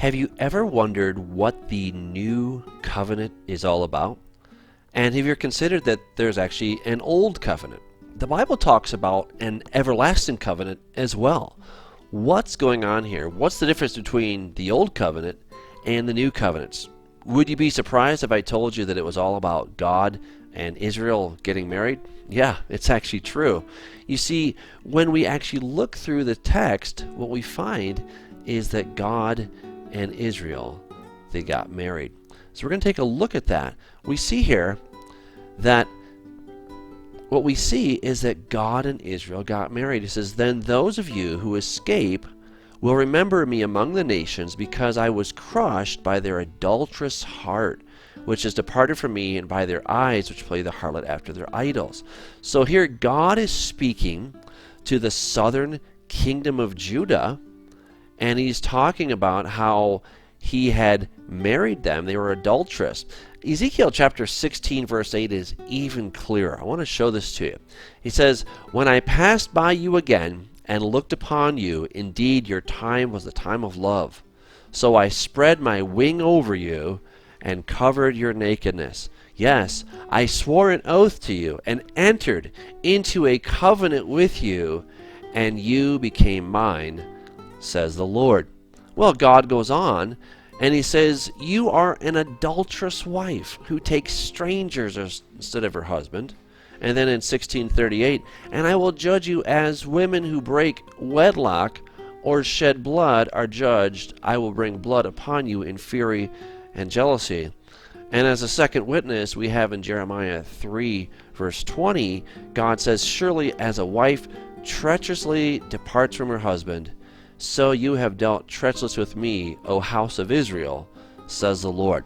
Have you ever wondered what the new covenant is all about? And have you considered that there's actually an old covenant? The Bible talks about an everlasting covenant as well. What's going on here? What's the difference between the old covenant and the new covenants? Would you be surprised if I told you that it was all about God and Israel getting married? Yeah, it's actually true. You see, when we actually look through the text, what we find is that God and Israel, they got married. So we're going to take a look at that. We see here that what we see is that God and Israel got married. It says, "Then those of you who escape will remember me among the nations, because I was crushed by their adulterous heart, which has departed from me, and by their eyes which play the harlot after their idols." So here God is speaking to the southern kingdom of Judah, and he's talking about how he had married them. They were adulterous. Ezekiel chapter 16 verse 8 is even clearer. I want to show this to you. He says, "When I passed by you again and looked upon you, indeed your time was the time of love. So I spread my wing over you and covered your nakedness. Yes, I swore an oath to you and entered into a covenant with you, and you became mine, says the Lord." Well, God goes on and he says, "You are an adulterous wife who takes strangers instead of her husband." And then in 16:38, "And I will judge you as women who break wedlock or shed blood are judged. I will bring blood upon you in fury and jealousy." And as a second witness, we have in Jeremiah 3 verse 20, God says, "Surely as a wife treacherously departs from her husband, so you have dealt treacherously with me, O house of Israel, says the Lord."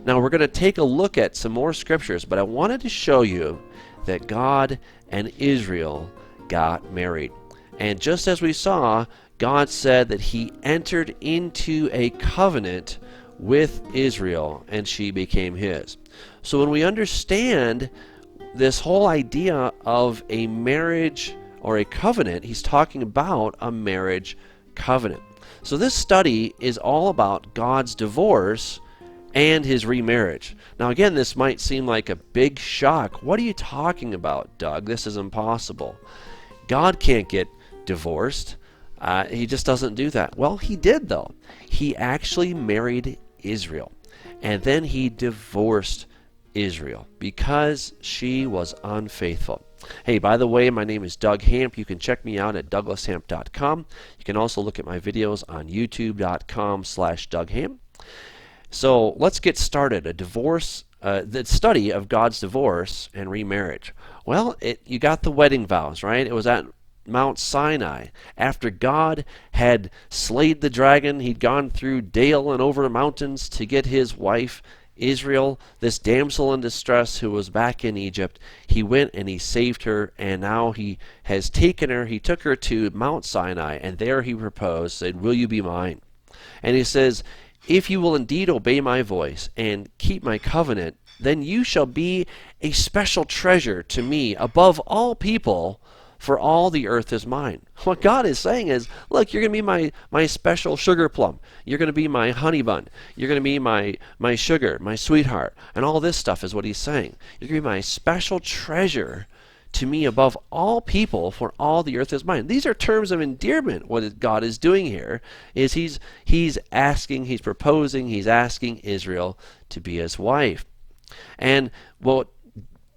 Now we're going to take a look at some more scriptures, but I wanted to show you that God and Israel got married. And just as we saw, God said that he entered into a covenant with Israel and she became his. So when we understand this whole idea of a marriage or a covenant, he's talking about a marriage covenant. So this study is all about God's divorce and his remarriage. Now again, this might seem like a big shock. What are you talking about, Doug? This is impossible. God can't get divorced. He just doesn't do that. Well, he did though. He actually married Israel, and then he divorced Israel because she was unfaithful. Hey, by the way, my name is Doug Hamp. You can check me out at douglashamp.com. You can also look at my videos on youtube.com/DougHamp. So let's get started. The study of God's divorce and remarriage. Well, you got the wedding vows, right? It was at Mount Sinai. After God had slayed the dragon, he'd gone through dale and over mountains to get his wife Israel, this damsel in distress who was back in Egypt. He went and he saved her, and now he has taken her. He took her to Mount Sinai, and there he proposed, said, "Will you be mine?" And he says, "If you will indeed obey my voice and keep my covenant, then you shall be a special treasure to me above all people, for all the earth is mine." What God is saying is, look, you're going to be my special sugar plum. You're going to be my honey bun. You're going to be my sugar, my sweetheart. And all this stuff is what he's saying. You're going to be my special treasure to me above all people, for all the earth is mine. These are terms of endearment. What God is doing here is he's proposing, he's asking Israel to be his wife. And what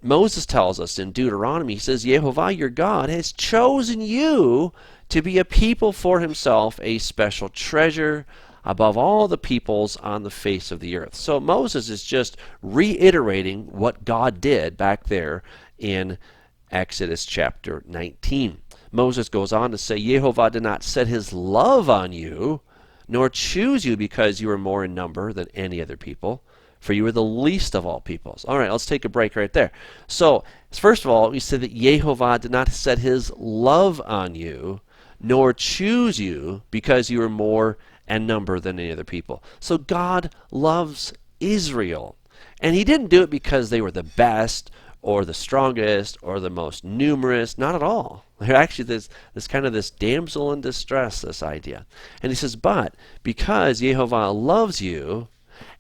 Moses tells us in Deuteronomy, he says, "Yehovah your God has chosen you to be a people for himself, a special treasure above all the peoples on the face of the earth." So Moses is just reiterating what God did back there in Exodus chapter 19. Moses goes on to say, "Yehovah did not set his love on you, nor choose you because you were more in number than any other people, for you are the least of all peoples." All right, let's take a break right there. So, first of all, we said that Yehovah did not set his love on you, nor choose you because you are more in number than any other people. So God loves Israel. And he didn't do it because they were the best or the strongest or the most numerous. Not at all. They're actually this kind of this damsel in distress, this idea. And he says, but because Jehovah loves you,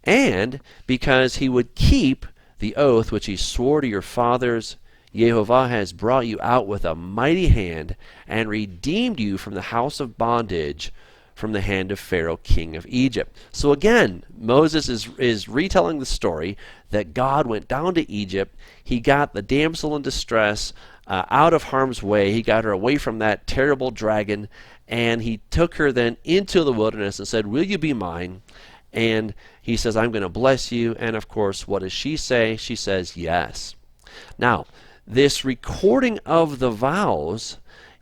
and because he would keep the oath which he swore to your fathers, Jehovah has brought you out with a mighty hand and redeemed you from the house of bondage, from the hand of Pharaoh, king of Egypt. So again, Moses is retelling the story that God went down to Egypt. He got the damsel in distress out of harm's way. He got her away from that terrible dragon, and he took her then into the wilderness and said, will you be mine? And he says, I'm going to bless you. And of course, what does she say? She says, yes. Now, this recording of the vows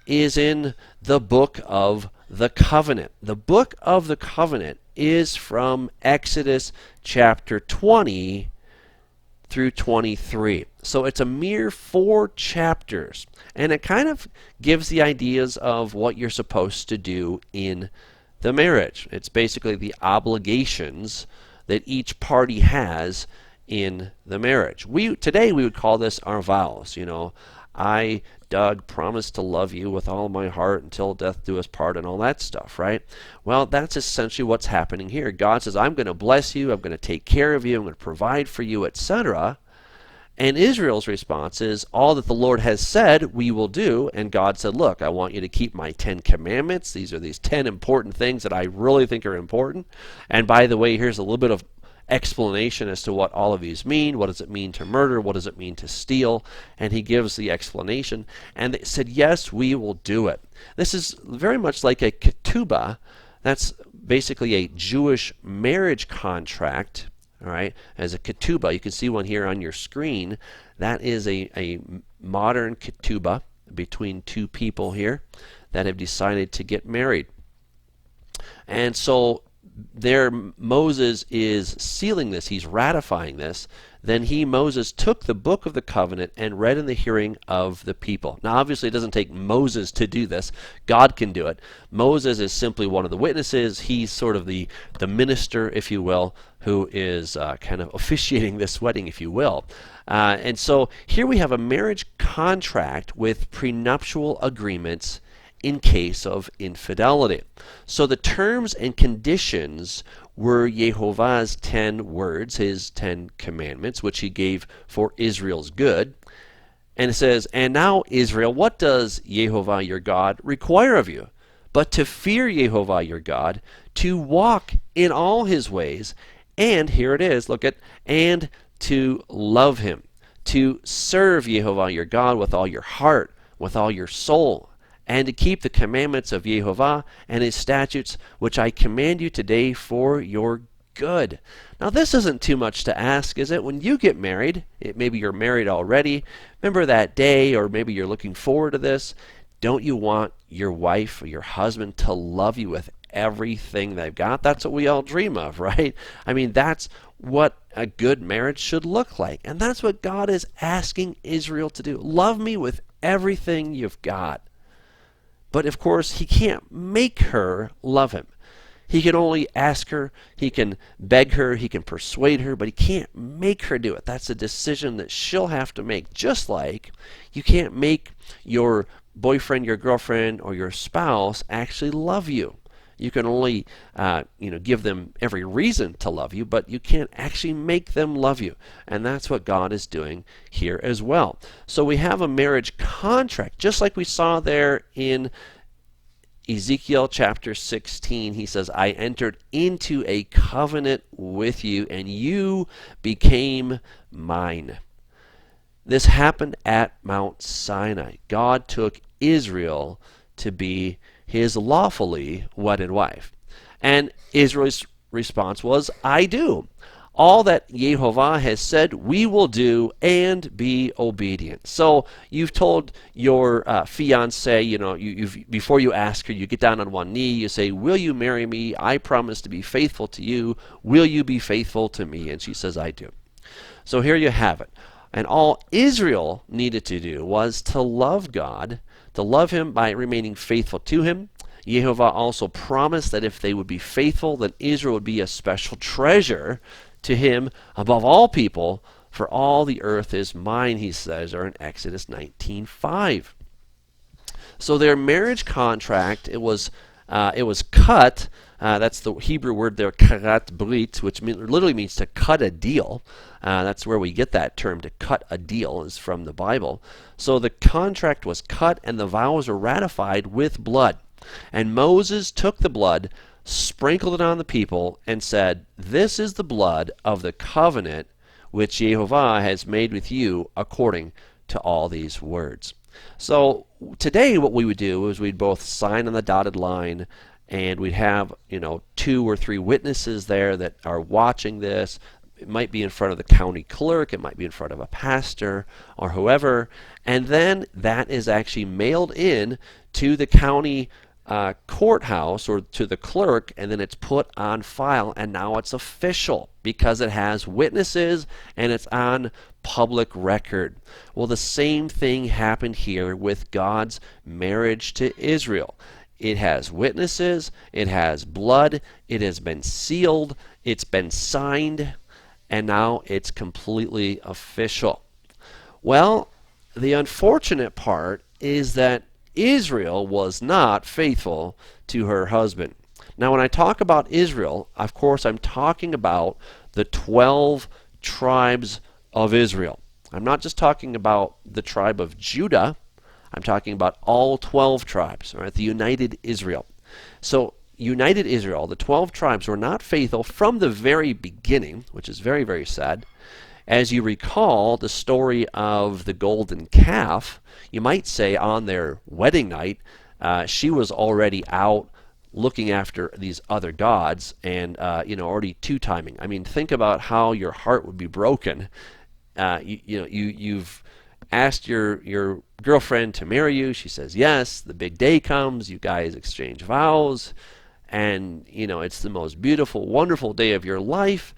is in the book of the covenant. The book of the covenant is from Exodus chapter 20 through 23. So it's a mere 4 chapters. And it kind of gives the ideas of what you're supposed to do in the marriage. It's basically the obligations that each party has in the marriage. Today we would call this our vows. I, Doug, promise to love you with all my heart until death do us part and all that stuff, right? Well, that's essentially what's happening here. God says, I'm going to bless you, I'm going to take care of you, I'm going to provide for you, etc. And Israel's response is, all that the Lord has said, we will do. And God said, look, I want you to keep my 10 commandments. These are these 10 important things that I really think are important. And by the way, here's a little bit of explanation as to what all of these mean. What does it mean to murder? What does it mean to steal? And he gives the explanation. And they said, yes, we will do it. This is very much like a ketubah. That's basically a Jewish marriage contract. All right, as a ketubah, you can see one here on your screen. That is a modern ketubah between 2 people here that have decided to get married. And so there Moses is sealing this, he's ratifying this. Then Moses, took the book of the covenant and read in the hearing of the people. Now obviously it doesn't take Moses to do this. God can do it. Moses is simply one of the witnesses. He's sort of the minister, if you will, who is kind of officiating this wedding, if you will. And so here we have a marriage contract with prenuptial agreements in case of infidelity. So the terms and conditions were Jehovah's 10 words, his 10 commandments, which he gave for Israel's good. And it says, and now Israel, what does Jehovah your God require of you? But to fear Jehovah your God, to walk in all his ways, and here it is, look at, and to love him, to serve Jehovah your God with all your heart, with all your soul, and to keep the commandments of Jehovah and his statutes, which I command you today for your good. Now this isn't too much to ask, is it? When you get married, maybe you're married already, remember that day, or maybe you're looking forward to this, don't you want your wife or your husband to love you with everything they've got? That's what we all dream of, right? I mean, that's what a good marriage should look like. And that's what God is asking Israel to do. Love me with everything you've got. But of course, he can't make her love him. He can only ask her, he can beg her, he can persuade her, but he can't make her do it. That's a decision that she'll have to make. Just like you can't make your boyfriend, your girlfriend, or your spouse actually love you. You can only give them every reason to love you, but you can't actually make them love you. And that's what God is doing here as well. So we have a marriage contract, just like we saw there in Ezekiel chapter 16. He says, I entered into a covenant with you, and you became mine. This happened at Mount Sinai. God took Israel to be his lawfully wedded wife. And Israel's response was, I do. All that Jehovah has said we will do, and be obedient. So you've told your fiance, you've before you ask her, you get down on one knee, you say, will you marry me? I promise to be faithful to you. Will you be faithful to me? And she says, I do. So here you have it. And all Israel needed to do was to love God, to love him by remaining faithful to him. Jehovah also promised that if they would be faithful, then Israel would be a special treasure to him above all people, For all the earth is mine, he says, or in Exodus 19:5. So their marriage contract, it was cut. That's the Hebrew word there, karat brit, which literally means to cut a deal. That's where we get that term, to cut a deal, is from the Bible. So the contract was cut and the vows were ratified with blood. And Moses took the blood, sprinkled it on the people, and said, "This is the blood of the covenant which Jehovah has made with you according to all these words." So today what we would do is we'd both sign on the dotted line, and we'd have 2 or 3 witnesses there that are watching this. It might be in front of the county clerk, it might be in front of a pastor or whoever, and then that is actually mailed in to the county courthouse or to the clerk, and then it's put on file, and now it's official because it has witnesses and it's on public record. Well, the same thing happened here with God's marriage to Israel. It has witnesses, it has blood, it has been sealed, it's been signed, and now it's completely official. Well, the unfortunate part is that Israel was not faithful to her husband. Now, when I talk about Israel, of course, I'm talking about the 12 tribes of Israel. I'm not just talking about the tribe of Judah. I'm talking about all 12 tribes, right? The united Israel. So, united Israel, the 12 tribes, were not faithful from the very beginning, which is very, very sad. As you recall the story of the golden calf, you might say on their wedding night, she was already out looking after these other gods and already two-timing. I mean, think about how your heart would be broken. You've asked your girlfriend to marry you. She says yes. The big day comes. You guys exchange vows, and it's the most beautiful, wonderful day of your life.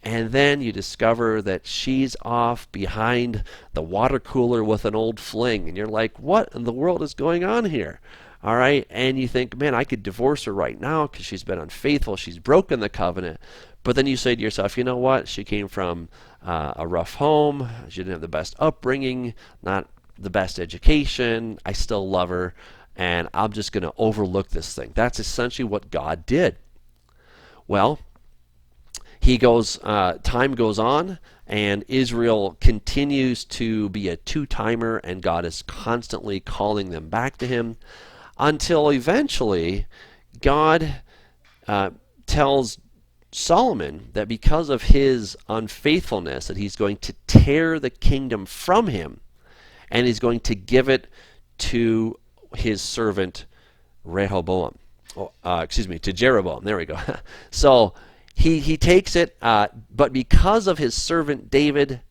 And then you discover that she's off behind the water cooler with an old fling. And you're like, what in the world is going on here? All right. And you think, man, I could divorce her right now because she's been unfaithful. She's broken the covenant. But then you say to yourself, you know what? She came from a rough home. She didn't have the best upbringing, not the best education. I still love her. And I'm just going to overlook this thing. That's essentially what God did. Well, time goes on, and Israel continues to be a two-timer, and God is constantly calling them back to him, until eventually God tells Solomon that because of his unfaithfulness, that he's going to tear the kingdom from him, and he's going to give it to his servant Rehoboam. To Jeroboam. There we go. So He takes it, but because of his servant David,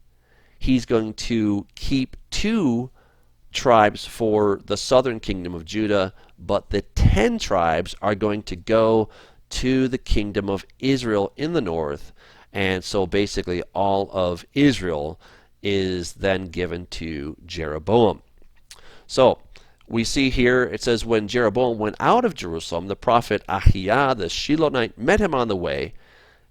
he's going to keep 2 tribes for the southern kingdom of Judah, but the 10 tribes are going to go to the kingdom of Israel in the north, and so basically all of Israel is then given to Jeroboam. So we see here, it says, when Jeroboam went out of Jerusalem, the prophet Ahiah the Shilonite met him on the way,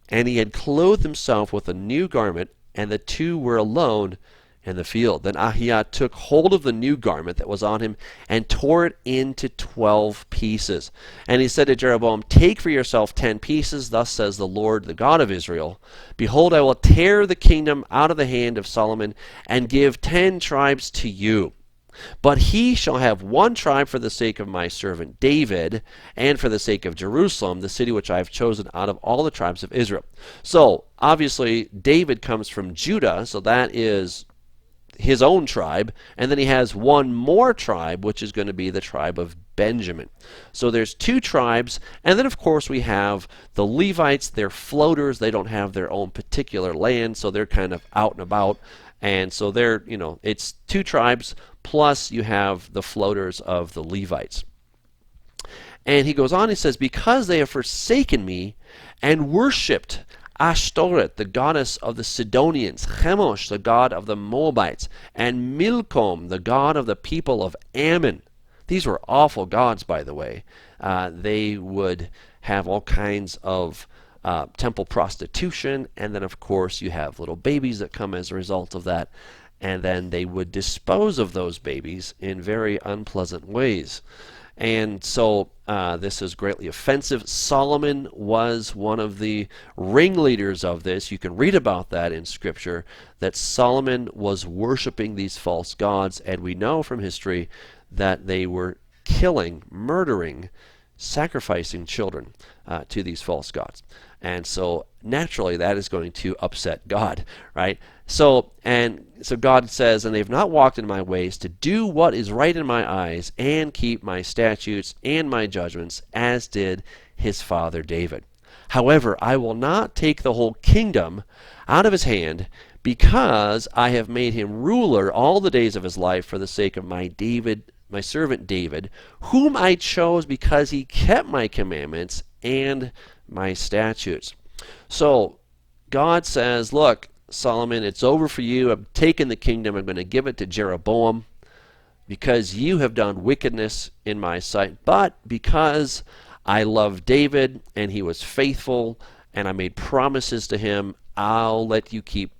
and he had clothed himself with a new garment, and the 2 were alone in the field. Then Ahiah took hold of the new garment that was on him and tore it into 12 pieces. And he said to Jeroboam, "Take for yourself 10 pieces, thus says the Lord, the God of Israel. Behold, I will tear the kingdom out of the hand of Solomon and give 10 tribes to you. But he shall have 1 tribe for the sake of my servant David, and for the sake of Jerusalem, the city which I have chosen out of all the tribes of Israel." So, obviously, David comes from Judah, so that is his own tribe. And then he has 1 more tribe, which is going to be the tribe of Benjamin. So there's 2 tribes, and then, of course, we have the Levites. They're floaters. They don't have their own particular land, so they're kind of out and about. And so they're, it's 2 tribes, plus you have the floaters of the Levites. And he goes on, he says, "Because they have forsaken me and worshipped Ashtoreth, the goddess of the Sidonians, Chemosh, the god of the Moabites, and Milcom, the god of the people of Ammon." These were awful gods, by the way. They would have all kinds of temple prostitution, and then of course you have little babies that come as a result of that, and then they would dispose of those babies in very unpleasant ways. And so this is greatly offensive. Solomon was one of the ringleaders of this. You can read about that in Scripture, that Solomon was worshiping these false gods, and we know from history that they were killing, murdering, sacrificing children to these false gods. And so naturally that is going to upset God, right? So God says, and they've not walked in my ways to do what is right in my eyes and keep my statutes and my judgments, as did his father David. However, I will not take the whole kingdom out of his hand, because I have made him ruler all the days of his life for the sake of my servant David, whom I chose because he kept my commandments and my statutes. So God says, look, Solomon, it's over for you. I'm taking the kingdom. I'm going to give it to Jeroboam because you have done wickedness in my sight. But because I love David and he was faithful and I made promises to him, I'll let you keep,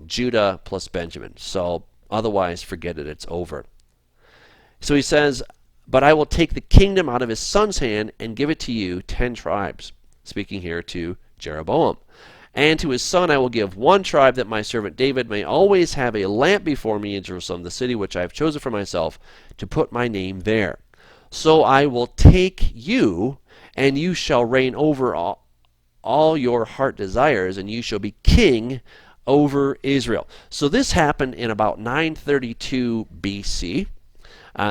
Judah plus Benjamin. So otherwise, forget it. It's over. So he says, but I will take the kingdom out of his son's hand and give it to you, 10 tribes. Speaking here to Jeroboam. And to his son I will give 1 tribe, that my servant David may always have a lamp before me in Jerusalem, the city which I have chosen for myself, to put my name there. So I will take you, and you shall reign over all your heart desires, and you shall be king over Israel. So this happened in about 932 BC.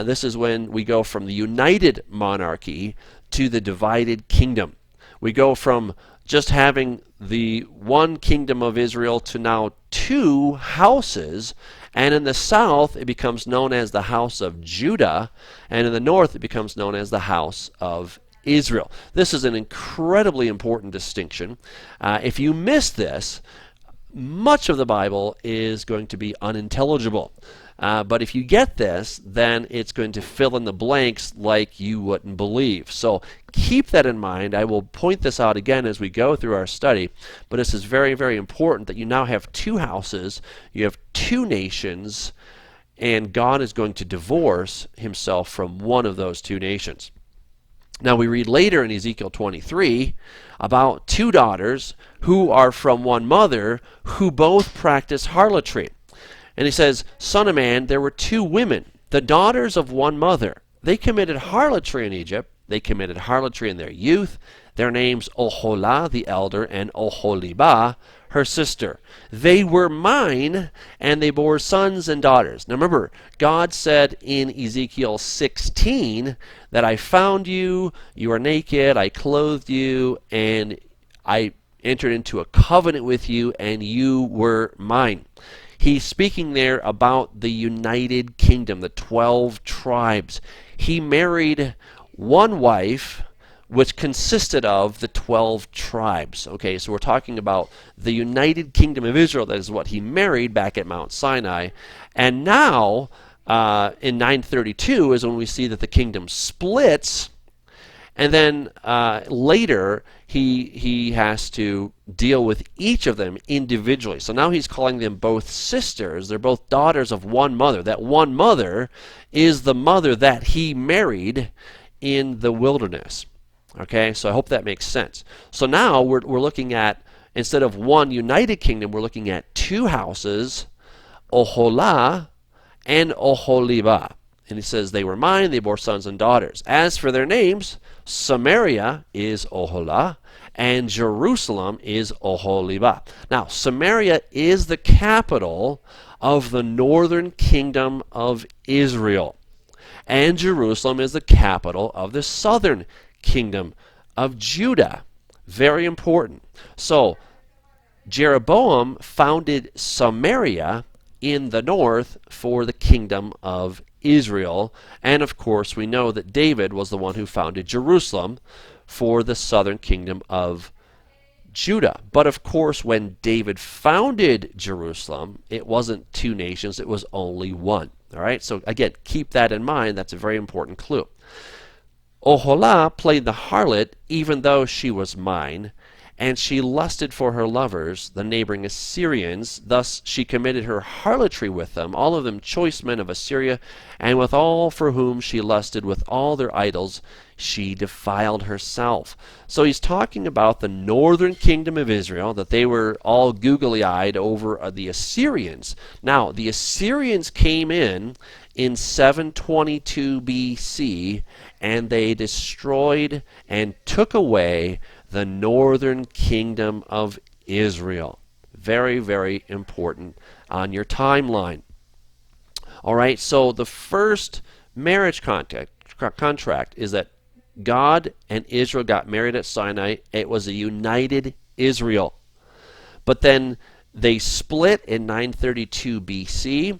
This is when we go from the united monarchy to the divided kingdom. We go from just having the one kingdom of Israel to now 2 houses, and in the south it becomes known as the house of Judah, and in the north it becomes known as the house of Israel. This is an incredibly important distinction. If you miss this, much of the Bible is going to be unintelligible. But if you get this, then it's going to fill in the blanks like you wouldn't believe. So keep that in mind. I will point this out again as we go through our study. But this is very, very important that you now have 2 houses, you have 2 nations, and God is going to divorce himself from one of those 2 nations. Now we read later in Ezekiel 23 about 2 daughters who are from one mother who both practice harlotry. And he says, Son of man, there were 2 women, the daughters of one mother. They committed harlotry in Egypt. They committed harlotry in their youth. Their names Oholah the elder and Oholibah her sister. They were mine, and they bore sons and daughters. Now remember, God said in Ezekiel 16 that I found you, you are naked, I clothed you, and I entered into a covenant with you, and you were mine. He's speaking there about the united kingdom, the 12 tribes. He married one wife, which consisted of the 12 tribes. Okay, so we're talking about the united kingdom of Israel. That is what he married back at Mount Sinai. And now, in 932, is when we see that the kingdom splits. And then later, he has to deal with each of them individually. So now he's calling them both sisters. They're both daughters of one mother. That one mother is the mother that he married in the wilderness. Okay, so I hope that makes sense. So now we're looking at, instead of one united kingdom, we're looking at 2 houses, Oholah and Oholibah. And he says, they were mine, they bore sons and daughters. As for their names, Samaria is Oholah, and Jerusalem is Oholibah. Now, Samaria is the capital of the northern kingdom of Israel, and Jerusalem is the capital of the southern kingdom of Judah. Very important. So, Jeroboam founded Samaria in the north for the kingdom of Israel, and of course we know that David was the one who founded Jerusalem for the southern kingdom of Judah. But of course when David founded Jerusalem, it wasn't 2 nations, it was only one. All right, so again, keep that in mind. That's a very important clue. Oholah played the harlot even though she was mine, and she lusted for her lovers, the neighboring Assyrians. Thus she committed her harlotry with them, all of them choice men of Assyria, and with all for whom she lusted, with all their idols, she defiled herself. So he's talking about the northern kingdom of Israel, that they were all googly-eyed over the Assyrians. Now, the Assyrians came in 722 BC, and they destroyed and took away the northern kingdom of Israel. Very, very important on your timeline. All right, so the first marriage contract is that God and Israel got married at Sinai. It was a united Israel. But then they split in 932 BC,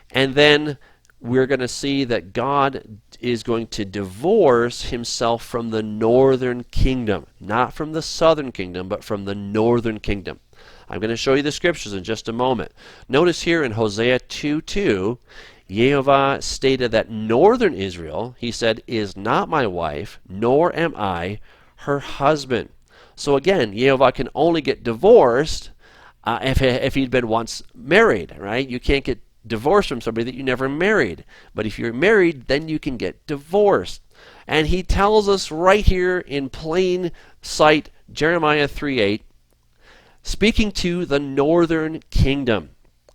and then we're going to see that God is going to divorce himself from the northern kingdom, not from the southern kingdom, but from the northern kingdom. I'm going to show you the scriptures in just a moment. Notice here in Hosea 2:2, Jehovah stated that northern Israel, he said, is not my wife, nor am I her husband. So again, Jehovah can only get divorced if he'd been once married, right? You can't get divorced from somebody that you never married. But if you're married, then you can get divorced. And he tells us right here in plain sight, Jeremiah 3:8, speaking to the northern kingdom.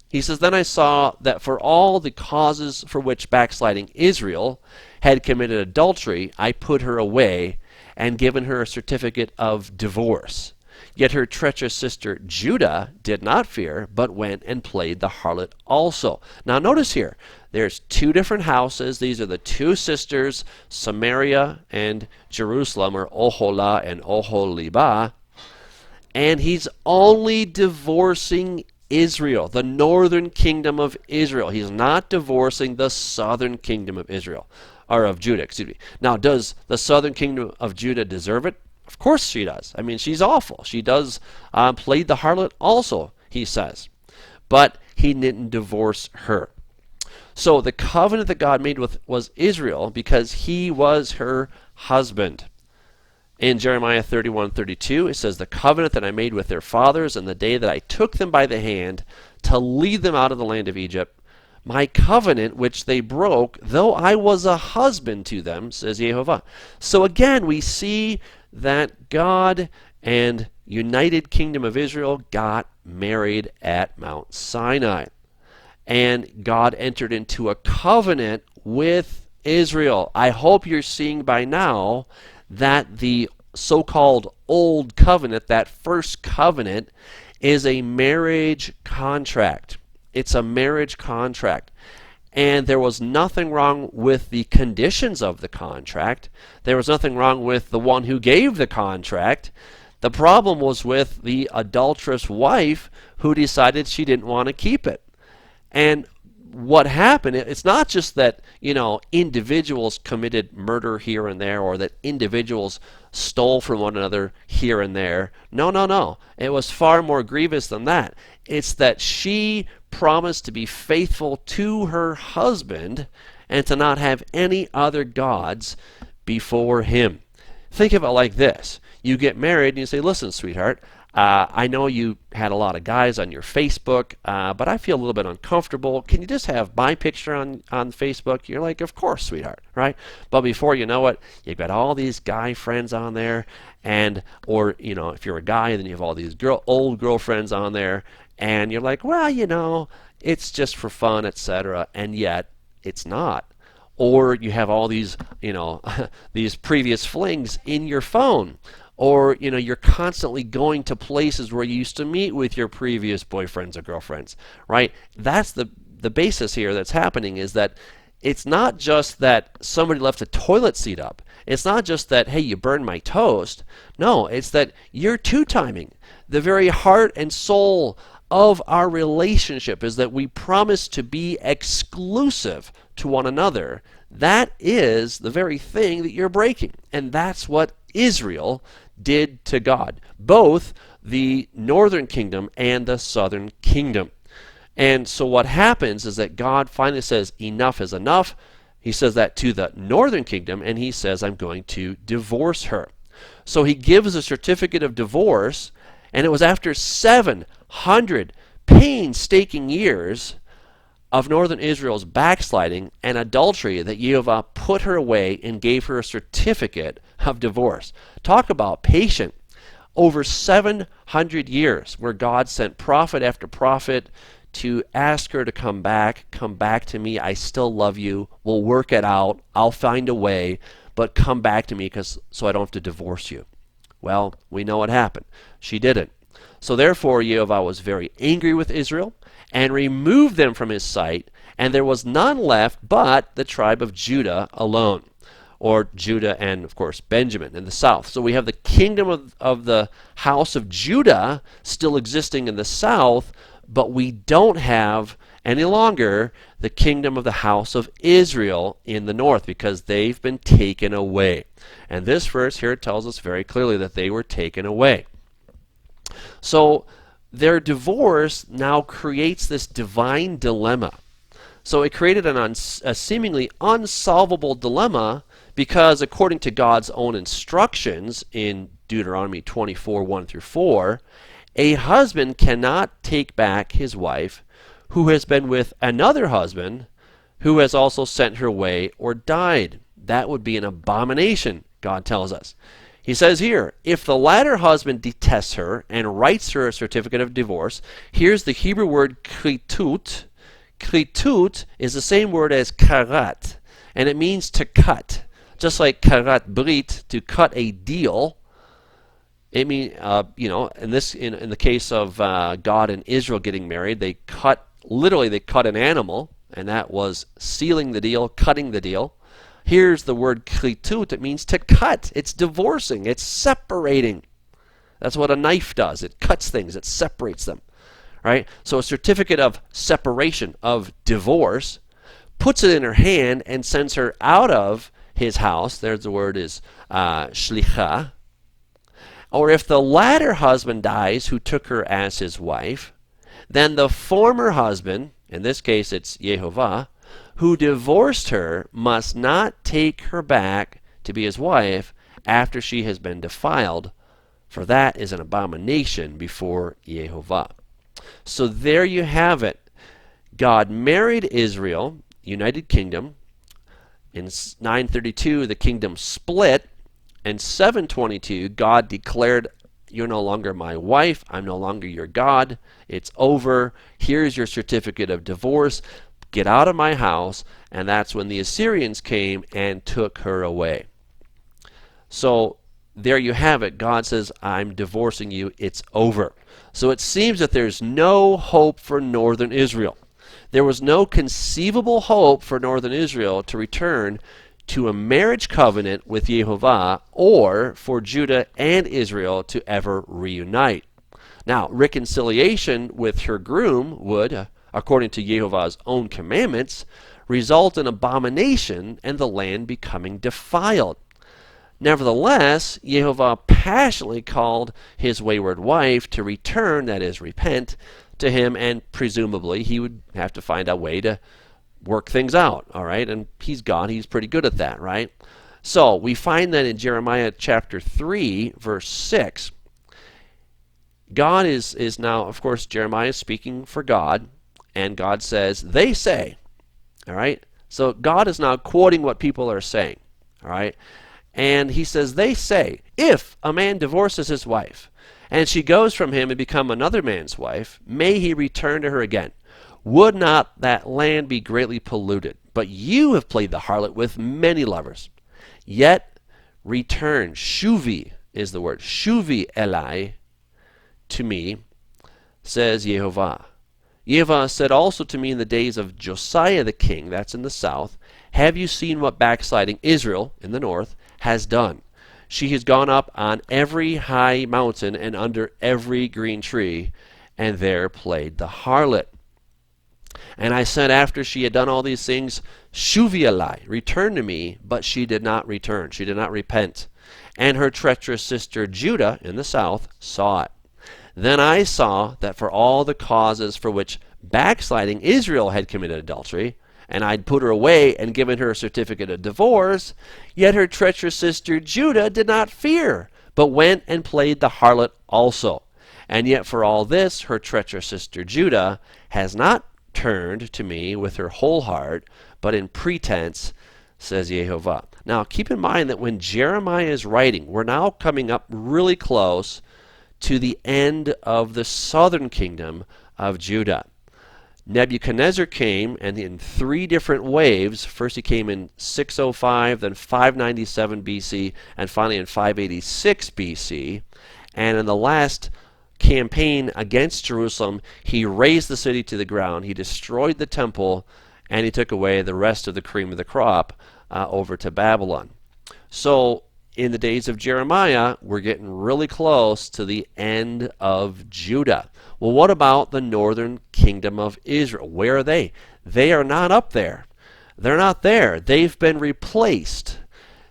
He says, then I saw that for all the causes for which backsliding Israel had committed adultery, I put her away and given her a certificate of divorce. Yet her treacherous sister Judah did not fear, but went and played the harlot also. Now notice here, there's two different houses. These are the two sisters, Samaria and Jerusalem, or Oholah and Oholibah. And he's only divorcing Israel, the northern kingdom of Israel. He's not divorcing the southern kingdom of Israel, or of Judah, excuse me. Now, does the southern kingdom of Judah deserve it? Of course she does. I mean, she's awful. She does play the harlot also, he says. But he didn't divorce her. So the covenant that God made was Israel because he was her husband. In Jeremiah 31:32, it says, the covenant that I made with their fathers in the day that I took them by the hand to lead them out of the land of Egypt, my covenant which they broke, though I was a husband to them, says Jehovah. So again, we see that God and United Kingdom of Israel got married at Mount Sinai. And God entered into a covenant with Israel. I hope you're seeing by now that the so-called Old Covenant, that first covenant, is a marriage contract. It's a marriage contract. And there was nothing wrong with the conditions of the contract. There was nothing wrong with the one who gave the contract. The problem was with the adulterous wife who decided she didn't want to keep it. And what happened, it's not just that, individuals committed murder here and there, or that individuals stole from one another here and there. No. It was far more grievous than that. It's that she promised to be faithful to her husband and to not have any other gods before him. Think of it like this. You get married and you say, listen, sweetheart, I know you had a lot of guys on your Facebook, but I feel a little bit uncomfortable. Can you just have my picture on Facebook? You're like, of course, sweetheart, right? But before you know it, you've got all these guy friends on there, or if you're a guy, then you have all these old girlfriends on there, and you're like, well, it's just for fun, etc. And yet, it's not. Or you have all these, these previous flings in your phone. Or, you're constantly going to places where you used to meet with your previous boyfriends or girlfriends, right? That's the basis here that's happening, is that it's not just that somebody left a toilet seat up. It's not just that, hey, you burned my toast. No, it's that you're two-timing. The very heart and soul of our relationship is that we promise to be exclusive to one another. That is the very thing that you're breaking. And that's what Israel did to God, both the northern kingdom and the southern kingdom. And so what happens is that God finally says, enough is enough. He says that to the northern kingdom, and he says, I'm going to divorce her. So he gives a certificate of divorce, and it was after 700 painstaking years of northern Israel's backsliding and adultery that Yehovah put her away and gave her a certificate of divorce. Talk about patient. Over 700 years where God sent prophet after prophet to ask her to come back to me, I still love you, we'll work it out, I'll find a way, but come back to me so I don't have to divorce you. Well, we know what happened. She didn't. So therefore Yehovah was very angry with Israel and removed them from his sight, and there was none left but the tribe of Judah alone, or Judah and, of course, Benjamin in the south. So we have the kingdom of the house of Judah still existing in the south, but we don't have any longer the kingdom of the house of Israel in the north because they've been taken away. And this verse here tells us very clearly that they were taken away. So their divorce now creates this divine dilemma. So it created a seemingly unsolvable dilemma because according to God's own instructions in Deuteronomy 24, 1 through 4, a husband cannot take back his wife who has been with another husband who has also sent her away or died. That would be an abomination, God tells us. He says here, if the latter husband detests her and writes her a certificate of divorce, here's the Hebrew word kritut. Kritut is the same word as karat, and it means to cut. Just like karat brit, to cut a deal. It means, in the case of God and Israel getting married, they cut an animal, and that was sealing the deal, cutting the deal. Here's the word kritut. It means to cut. It's divorcing. It's separating. That's what a knife does. It cuts things. It separates them. Right? So a certificate of separation, of divorce, puts it in her hand and sends her out of his house. There's the word is shlicha. Or if the latter husband dies who took her as his wife, then the former husband, in this case it's Yehovah, who divorced her must not take her back to be his wife after she has been defiled, for that is an abomination before Yehovah. So there you have it. God married Israel, United Kingdom. In 932, the kingdom split. In 722, God declared, you're no longer my wife. I'm no longer your God. It's over. Here's your certificate of divorce. Get out of my house. And that's when the Assyrians came and took her away. So there you have it. God says, I'm divorcing you. It's over. So it seems that there's no hope for northern Israel. There was no conceivable hope for northern Israel to return to a marriage covenant with Yehovah, or for Judah and Israel to ever reunite. Now, reconciliation with her groom would, according to Yehovah's own commandments, result in abomination and the land becoming defiled. Nevertheless, Yehovah passionately called his wayward wife to return, that is, repent, to him, and presumably he would have to find a way to work things out, all right? And he's God. He's pretty good at that, right? So we find that in Jeremiah chapter 3, verse 6, God is now, of course, Jeremiah is speaking for God, and God says, they say, all right? So God is now quoting what people are saying, all right? And he says, they say, if a man divorces his wife, and she goes from him and become another man's wife, may he return to her again. Would not that land be greatly polluted? But you have played the harlot with many lovers. Yet return, shuvi is the word, shuvi elai, to me, says Yehovah. Yehovah said also to me in the days of Josiah the king, that's in the south, have you seen what backsliding Israel, in the north, has done? She has gone up on every high mountain and under every green tree, and there played the harlot. And I said after she had done all these things, Shuvi elai, return to me, but she did not return. She did not repent. And her treacherous sister Judah in the south saw it. Then I saw that for all the causes for which backsliding Israel had committed adultery, and I'd put her away and given her a certificate of divorce, yet her treacherous sister Judah did not fear, but went and played the harlot also. And yet for all this, her treacherous sister Judah has not turned to me with her whole heart, but in pretense, says Jehovah. Now keep in mind that when Jeremiah is writing, we're now coming up really close to the end of the southern kingdom of Judah. Nebuchadnezzar came, and in three different waves. First he came in 605, then 597 BC, and finally in 586 BC. And in the last campaign against Jerusalem, he razed the city to the ground, he destroyed the temple, and he took away the rest of the cream of the crop over to Babylon. So in the days of Jeremiah, we're getting really close to the end of Judah. Well, what about the northern kingdom of Israel? Where are they? They are not up there. They're not there. They've been replaced.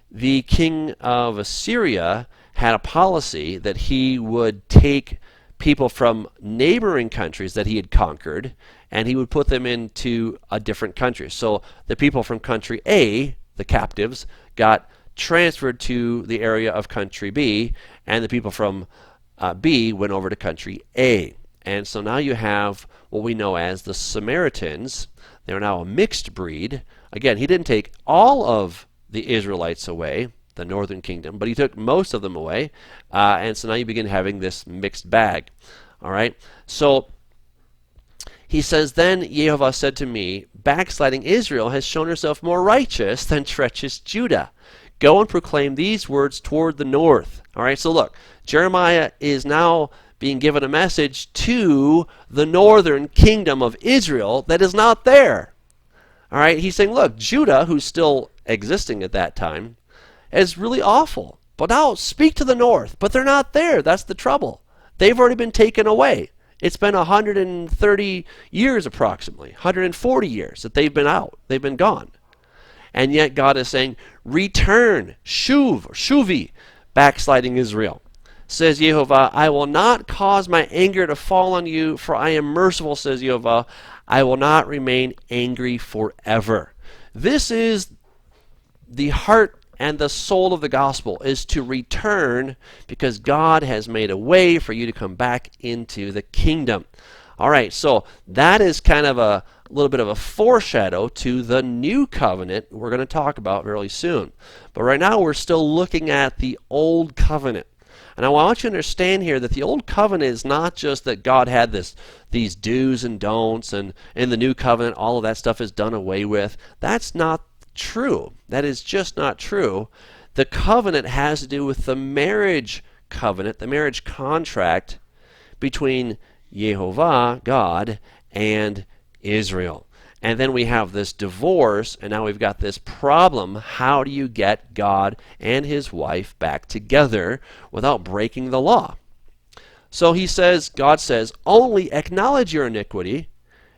The king of Assyria had a policy that he would take people from neighboring countries that he had conquered, and he would put them into a different country. So the people from country A, the captives, got transferred to the area of country B, and the people from B went over to country A. And so now you have what we know as the Samaritans. They're now a mixed breed. Again, he didn't take all of the Israelites away, the northern kingdom, but he took most of them away. And so now you begin having this mixed bag. All right? So he says, then Jehovah said to me, backsliding Israel has shown herself more righteous than treacherous Judah. Go and proclaim these words toward the north. All right, so look, Jeremiah is now being given a message to the northern kingdom of Israel that is not there. All right, he's saying, look, Judah, who's still existing at that time, is really awful. But now speak to the north, but they're not there. That's the trouble. They've already been taken away. It's been 130 years approximately, 140 years that they've been out. They've been gone. And yet God is saying, return, shuv, shuvi, backsliding Israel. Says Jehovah, I will not cause my anger to fall on you, for I am merciful, says Jehovah. I will not remain angry forever. This is the heart and the soul of the gospel, is to return because God has made a way for you to come back into the kingdom. All right, so that is kind of a little bit of a foreshadow to the new covenant we're going to talk about very soon. But right now we're still looking at the old covenant. And I want you to understand here that the old covenant is not just that God had these do's and don'ts, and in the new covenant all of that stuff is done away with. That's not true. That is just not true. The covenant has to do with the marriage covenant, the marriage contract between Jehovah, God, and Israel. And then we have this divorce, and now we've got this problem. How do you get God and his wife back together without breaking the law? So he says, God says, only acknowledge your iniquity,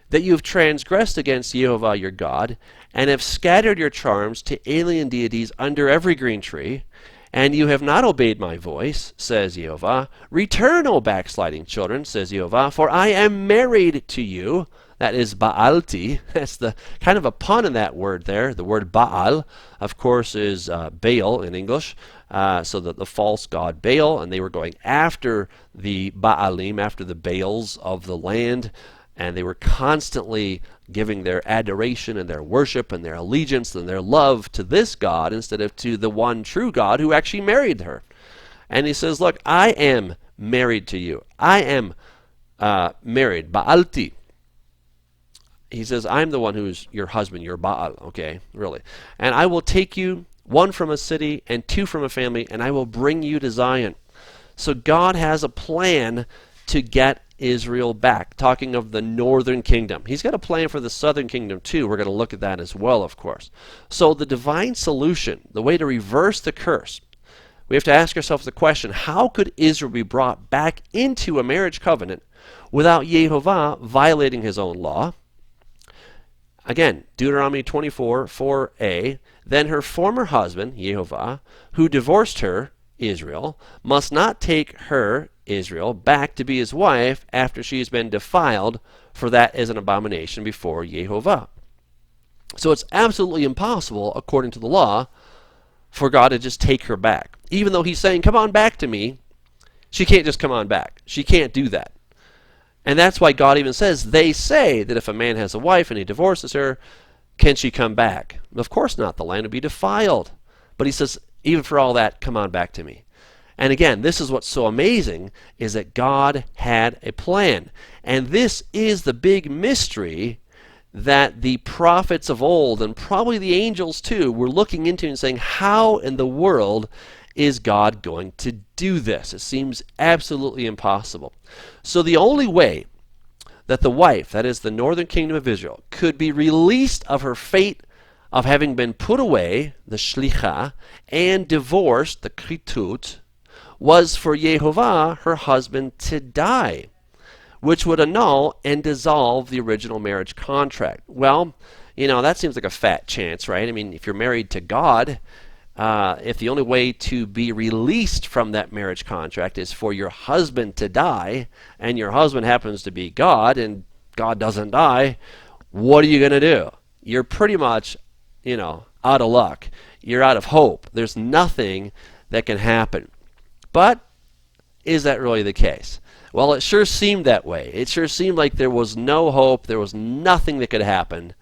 that you have transgressed against Jehovah your God, and have scattered your charms to alien deities under every green tree, and you have not obeyed my voice, says Jehovah. Return, O backsliding children, says Jehovah, for I am married to you. That is Baalti. That's the kind of a pun in that word there. The word Baal, of course, is Baal in English. So the false god Baal, and they were going after the Baalim, after the Baals of the land, and they were constantly giving their adoration and their worship and their allegiance and their love to this god instead of to the one true God who actually married her. And he says, look, I am married to you. I am married, Baalti. He says, I'm the one who's your husband, your Baal, okay, really. And I will take you, one from a city and two from a family, and I will bring you to Zion. So God has a plan to get Israel back, talking of the northern kingdom. He's got a plan for the southern kingdom too. We're going to look at that as well, of course. So the divine solution, the way to reverse the curse, we have to ask ourselves the question, how could Israel be brought back into a marriage covenant without Jehovah violating his own law? Again, Deuteronomy 24, 4a, then her former husband, Jehovah, who divorced her, Israel, must not take her, Israel, back to be his wife after she has been defiled, for that is an abomination before Jehovah. So it's absolutely impossible, according to the law, for God to just take her back. Even though he's saying, come on back to me, she can't just come on back. She can't do that. And that's why God even says, they say that if a man has a wife and he divorces her, can she come back? Of course not. The land would be defiled. But he says, even for all that, come on back to me. And again, this is what's so amazing, is that God had a plan. And this is the big mystery that the prophets of old, and probably the angels too, were looking into and saying, how in the world is God going to do this? It seems absolutely impossible. So the only way that the wife, that is the northern kingdom of Israel, could be released of her fate of having been put away, the shlicha, and divorced, the kritut, was for Yehovah, her husband, to die, which would annul and dissolve the original marriage contract. Well, that seems like a fat chance, right? I mean, if you're married to God, if the only way to be released from that marriage contract is for your husband to die, and your husband happens to be God, and God doesn't die, what are you going to do? You're pretty much, out of luck. You're out of hope. There's nothing that can happen. But is that really the case? Well, it sure seemed that way. It sure seemed like there was no hope. There was nothing that could happen.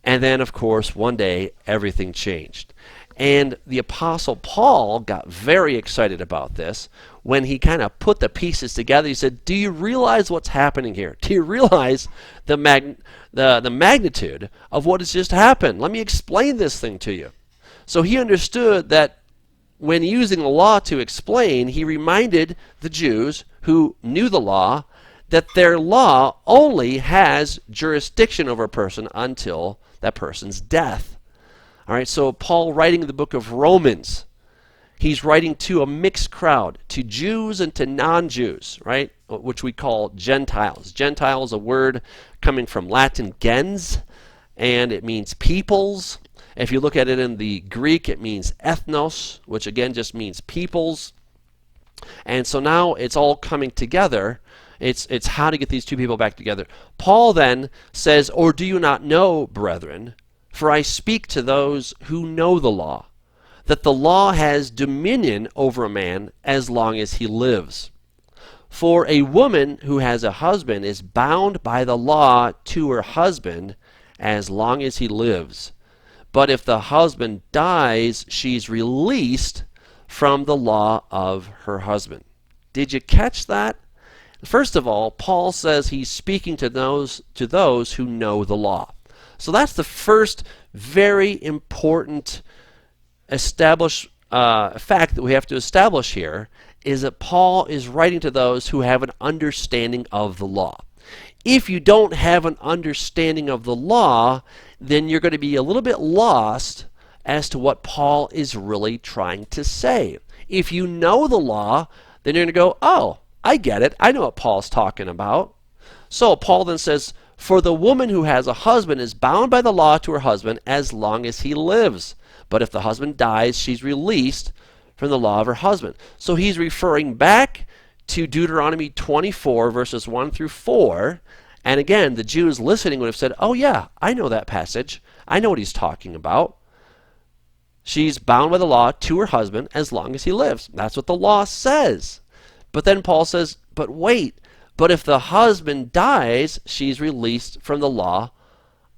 And then, of course, one day, everything changed. And the Apostle Paul got very excited about this when he kind of put the pieces together. He said, do you realize what's happening here? Do you realize the magnitude of what has just happened? Let me explain this thing to you. So he understood that when using the law to explain, he reminded the Jews who knew the law that their law only has jurisdiction over a person until that person's death. All right, so Paul, writing the book of Romans, he's writing to a mixed crowd, to Jews and to non-Jews, right, which we call Gentiles. Gentile is a word coming from Latin gens, and it means peoples. If you look at it in the Greek, it means ethnos, which again just means peoples. And so now it's all coming together. It's how to get these two people back together. Paul then says, or do you not know, brethren, for I speak to those who know the law, that the law has dominion over a man as long as he lives. For a woman who has a husband is bound by the law to her husband as long as he lives. But if the husband dies, she's released from the law of her husband. Did you catch that? First of all, Paul says he's speaking to those who know the law. So that's the first very important fact that we have to establish here, is that Paul is writing to those who have an understanding of the law. If you don't have an understanding of the law, then you're going to be a little bit lost as to what Paul is really trying to say. If you know the law, then you're going to go, oh, I get it. I know what Paul's talking about. So Paul then says, for the woman who has a husband is bound by the law to her husband as long as he lives. But if the husband dies, she's released from the law of her husband. So he's referring back to Deuteronomy 24, verses 1 through 4. And again, the Jews listening would have said, oh yeah, I know that passage. I know what he's talking about. She's bound by the law to her husband as long as he lives. That's what the law says. But then Paul says, but wait, but if the husband dies, she's released from the law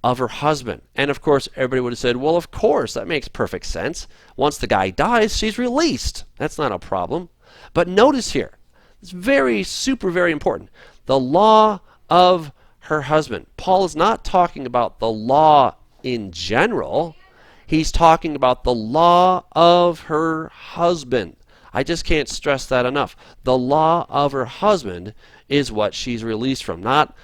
of her husband. And of course, everybody would have said, well, of course, that makes perfect sense. Once the guy dies, she's released. That's not a problem. But notice here, it's very important. The law of her husband. Paul is not talking about the law in general. He's talking about the law of her husband. I just can't stress that enough. The law of her husband is what she's released from, not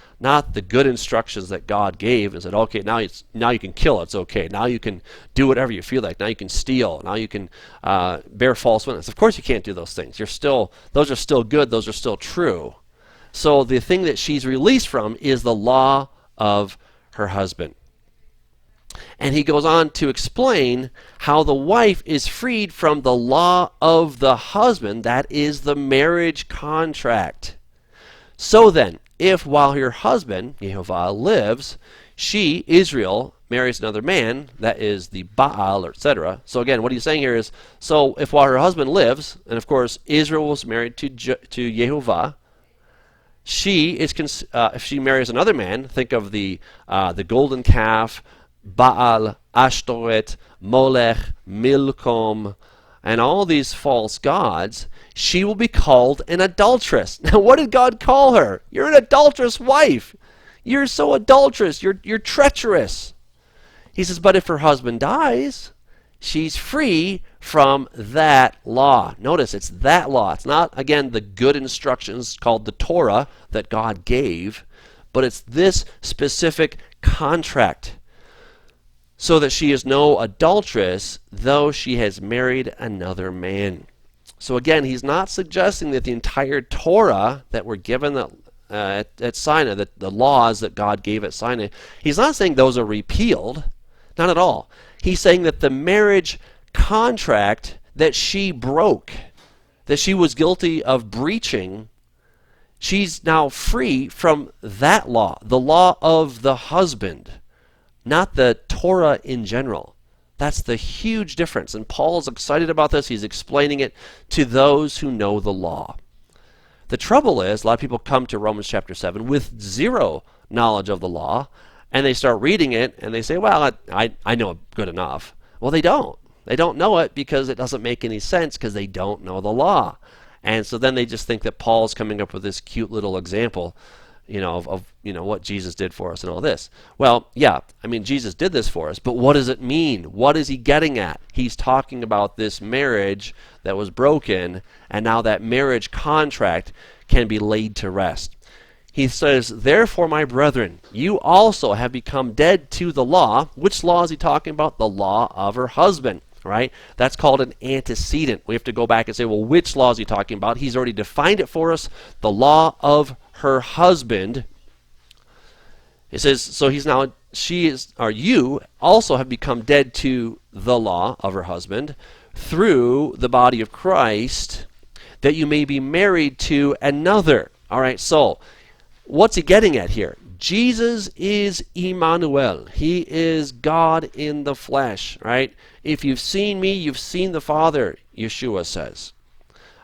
the good instructions that God gave and said, okay, now you can kill, it's okay. Now you can do whatever you feel like. Now you can steal. Now you can bear false witness. Of course you can't do those things. Those are still good. Those are still true. So the thing that she's released from is the law of her husband. And he goes on to explain how the wife is freed from the law of the husband, that is the marriage contract. So then, if while her husband, Yehovah, lives, she, Israel, marries another man, that is the Baal, etc. So again, what he's saying here is, so if while her husband lives, and of course Israel was married to Yehovah, she is if she marries another man, think of the golden calf, Baal, Ashtoreth, Molech, Milcom, and all these false gods, she will be called an adulteress. Now, what did God call her? You're an adulterous wife. You're so adulterous. You're treacherous. He says, but if her husband dies, she's free from that law. Notice, it's that law. It's not, again, the good instructions called the Torah that God gave, but it's this specific contract, so that she is no adulteress, though she has married another man. So again, he's not suggesting that the entire Torah that were given at Sinai, that the laws that God gave at Sinai, he's not saying those are repealed. Not at all. He's saying that the marriage contract that she broke, that she was guilty of breaching, she's now free from that law, the law of the husband, not the Torah in general. That's the huge difference. And Paul's excited about this. He's explaining it to those who know the law. The trouble is, a lot of people come to Romans chapter 7 with zero knowledge of the law, and they start reading it, and they say, well, I know it good enough. Well, they don't. They don't know it because it doesn't make any sense, because they don't know the law. And so then they just think that Paul's coming up with this cute little example, of what Jesus did for us and all this. Well, yeah, I mean, Jesus did this for us, but what does it mean? What is he getting at? He's talking about this marriage that was broken, and now that marriage contract can be laid to rest. He says, therefore, my brethren, you also have become dead to the law. Which law is he talking about? The law of her husband, right? That's called an antecedent. We have to go back and say, well, which law is he talking about? He's already defined it for us, the law of her husband. It says, so you also have become dead to the law of her husband through the body of Christ, that you may be married to another. All right, so what's he getting at here? Jesus is Emmanuel. He is God in the flesh, right? If you've seen me, you've seen the Father, Yeshua says.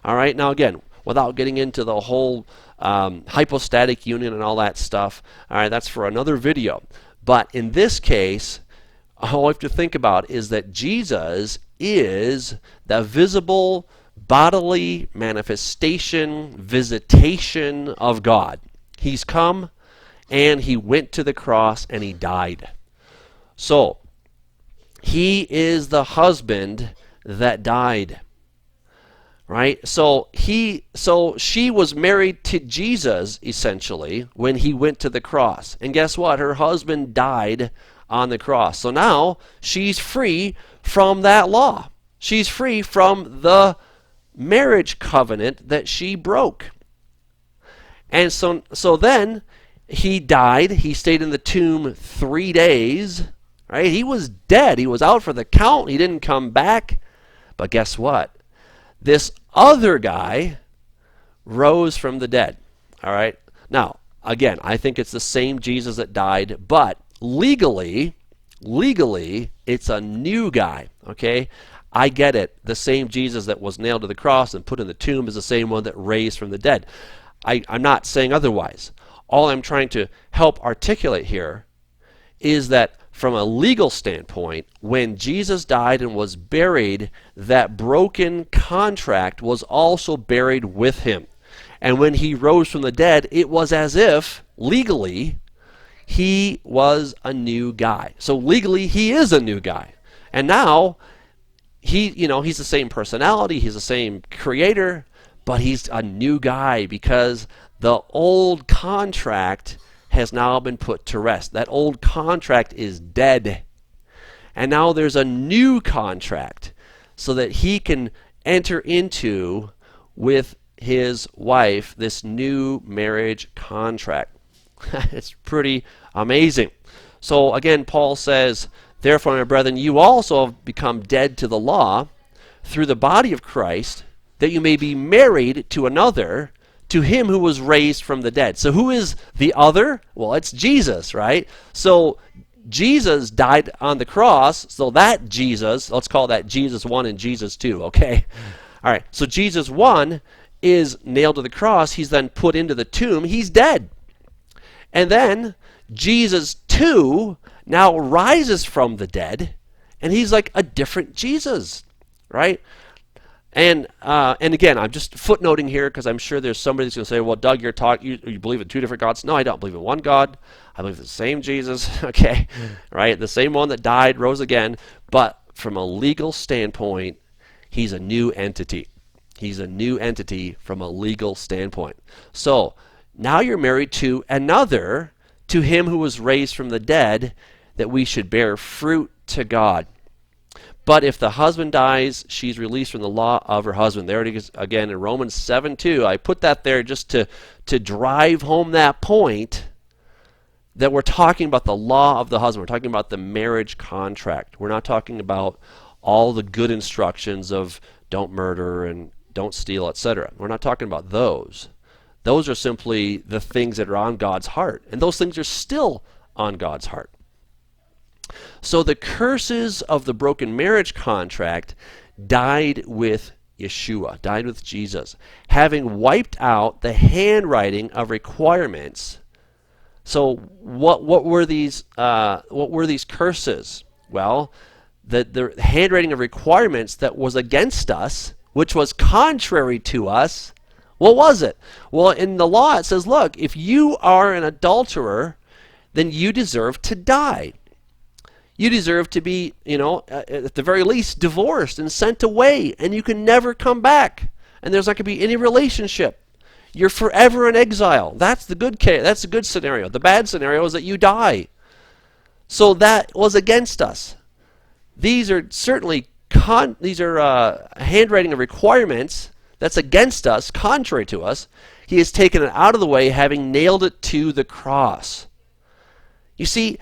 All right, now again, without getting into the whole hypostatic union and all that stuff, all right, that's for another video. But in this case, all we have to think about is that Jesus is the visible bodily manifestation, visitation of God. He's come, and he went to the cross, and he died. So, he is the husband that died. Right? So she was married to Jesus, essentially, when he went to the cross. And guess what? Her husband died on the cross. So now she's free from that law. She's free from the marriage covenant that she broke. And so then he died. He stayed in the tomb 3 days. Right? He was dead. He was out for the count. He didn't come back. But guess what? This other guy rose from the dead. All right? Now, again, I think it's the same Jesus that died, but legally, it's a new guy. Okay? I get it. The same Jesus that was nailed to the cross and put in the tomb is the same one that raised from the dead. I'm not saying otherwise. All I'm trying to help articulate here is that from a legal standpoint, when Jesus died and was buried, that broken contract was also buried with him. And when he rose from the dead, it was as if, legally, he was a new guy. So legally, he is a new guy. And now, he's the same personality, he's the same creator, but he's a new guy because the old contract has now been put to rest. That old contract is dead. And now there's a new contract so that he can enter into with his wife this new marriage contract. It's pretty amazing. So again, Paul says, therefore, my brethren, you also have become dead to the law through the body of Christ, that you may be married to another, to him who was raised from the dead. So who is the other? Well, it's Jesus, right? So Jesus died on the cross, so that Jesus, let's call that Jesus 1 and Jesus 2, okay? All right, so Jesus 1 is nailed to the cross. He's then put into the tomb. He's dead. And then Jesus 2 now rises from the dead, and he's like a different Jesus, right? And again, I'm just footnoting here because I'm sure there's somebody that's going to say, well, Doug, you believe in two different gods. No, I don't believe in one God. I believe in the same Jesus, okay, right? The same one that died, rose again. But from a legal standpoint, he's a new entity. He's a new entity from a legal standpoint. So now you're married to another, to him who was raised from the dead, that we should bear fruit to God. But if the husband dies, she's released from the law of her husband. There it is again in Romans 7:2. I put that there just to drive home that point that we're talking about the law of the husband. We're talking about the marriage contract. We're not talking about all the good instructions of don't murder and don't steal, etc. We're not talking about those. Those are simply the things that are on God's heart. And those things are still on God's heart. So the curses of the broken marriage contract died with Yeshua, died with Jesus, having wiped out the handwriting of requirements. So what were these curses? Well, the handwriting of requirements that was against us, which was contrary to us. What was it? Well, in the law it says, look, if you are an adulterer, then you deserve to die. You deserve to be, at the very least, divorced and sent away, and you can never come back. And there's not going to be any relationship. You're forever in exile. That's the good case. That's the good scenario. The bad scenario is that you die. So that was against us. These are certainly handwriting of requirements that's against us, contrary to us. He has taken it out of the way, having nailed it to the cross. You see,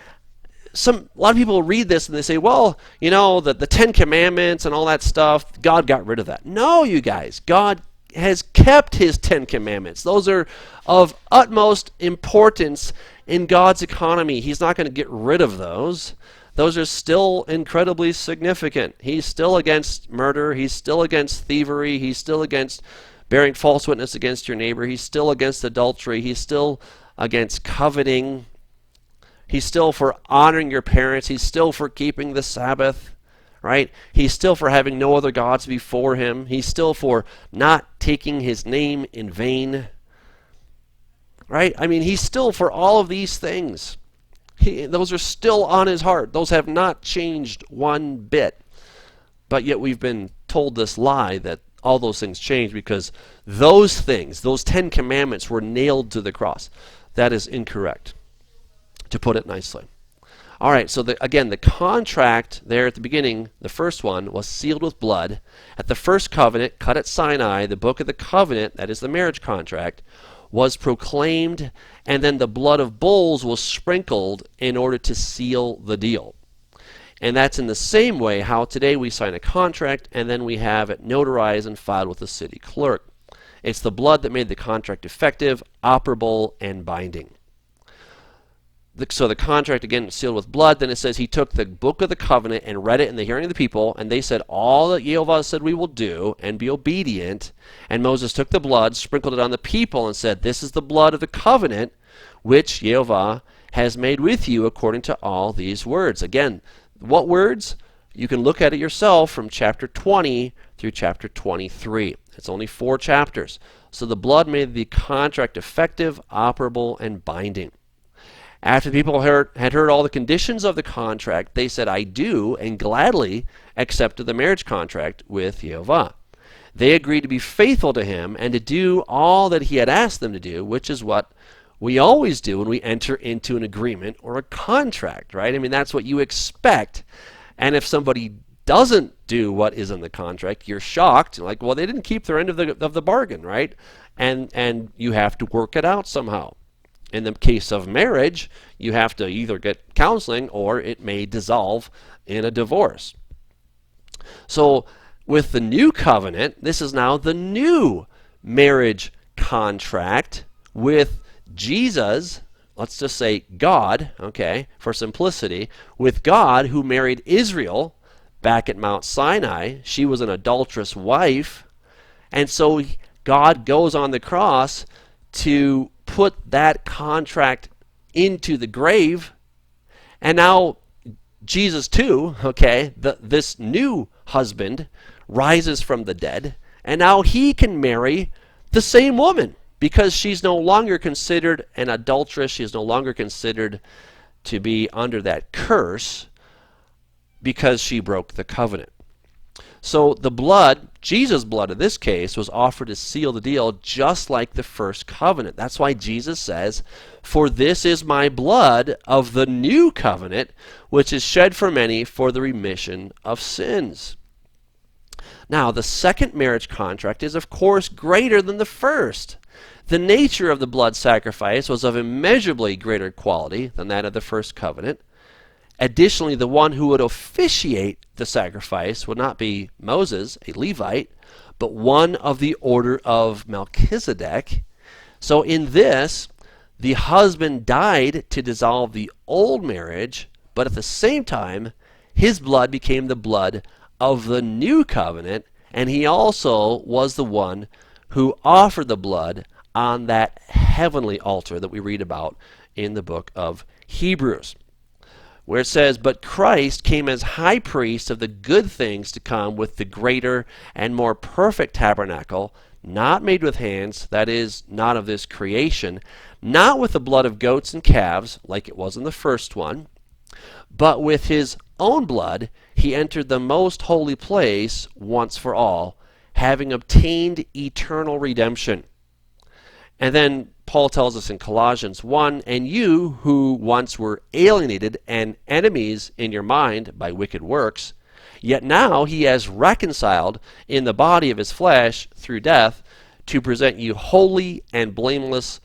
a lot of people read this and they say, well, the Ten Commandments and all that stuff, God got rid of that. No, you guys, God has kept his Ten Commandments. Those are of utmost importance in God's economy. He's not going to get rid of those. Those are still incredibly significant. He's still against murder. He's still against thievery. He's still against bearing false witness against your neighbor. He's still against adultery. He's still against coveting. He's still for honoring your parents. He's still for keeping the Sabbath, right? He's still for having no other gods before him. He's still for not taking his name in vain, right? I mean, he's still for all of these things. Those are still on his heart. Those have not changed one bit. But yet we've been told this lie that all those things change because those things, those 10 commandments, were nailed to the cross. That is incorrect, to put it nicely. All right, so again, the contract there at the beginning, the first one, was sealed with blood. At the first covenant, cut at Sinai, the book of the covenant, that is the marriage contract, was proclaimed, and then the blood of bulls was sprinkled in order to seal the deal. And that's in the same way how today we sign a contract and then we have it notarized and filed with the city clerk. It's the blood that made the contract effective, operable, and binding. So the contract, again, sealed with blood. Then it says he took the book of the covenant and read it in the hearing of the people, and they said all that Jehovah said we will do and be obedient. And Moses took the blood, sprinkled it on the people, and said, this is the blood of the covenant which Jehovah has made with you according to all these words. Again, what words? You can look at it yourself from chapter 20 through chapter 23. It's only 4 chapters. So the blood made the contract effective, operable, and binding. After the people had heard all the conditions of the contract, they said, I do, and gladly accepted the marriage contract with Jehovah. They agreed to be faithful to him and to do all that he had asked them to do, which is what we always do when we enter into an agreement or a contract, right? I mean, that's what you expect. And if somebody doesn't do what is in the contract, you're shocked. Like, well, they didn't keep their end of the bargain, right? And you have to work it out somehow. In the case of marriage, you have to either get counseling or it may dissolve in a divorce. So with the new covenant, this is now the new marriage contract with Jesus let's just say God, okay, for simplicity, with God who married Israel back at Mount Sinai. She was an adulterous wife, and so God goes on the cross to put that contract into the grave, and now Jesus too, okay, this new husband rises from the dead, and now he can marry the same woman because she's no longer considered an adulteress. She is no longer considered to be under that curse because she broke the covenant. So the blood, Jesus' blood in this case, was offered to seal the deal just like the first covenant. That's why Jesus says, "For this is my blood of the new covenant, which is shed for many for the remission of sins." Now, the second marriage contract is, of course, greater than the first. The nature of the blood sacrifice was of immeasurably greater quality than that of the first covenant. Additionally, the one who would officiate the sacrifice would not be Moses, a Levite, but one of the order of Melchizedek. So in this, the husband died to dissolve the old marriage, but at the same time, his blood became the blood of the new covenant, and he also was the one who offered the blood on that heavenly altar that we read about in the book of Hebrews, where it says, "But Christ came as high priest of the good things to come with the greater and more perfect tabernacle, not made with hands, that is, not of this creation, not with the blood of goats and calves, like it was in the first one, but with his own blood he entered the most holy place once for all, having obtained eternal redemption." And then Paul tells us in Colossians 1, "And you who once were alienated and enemies in your mind by wicked works, yet now he has reconciled in the body of his flesh through death to present you holy and blameless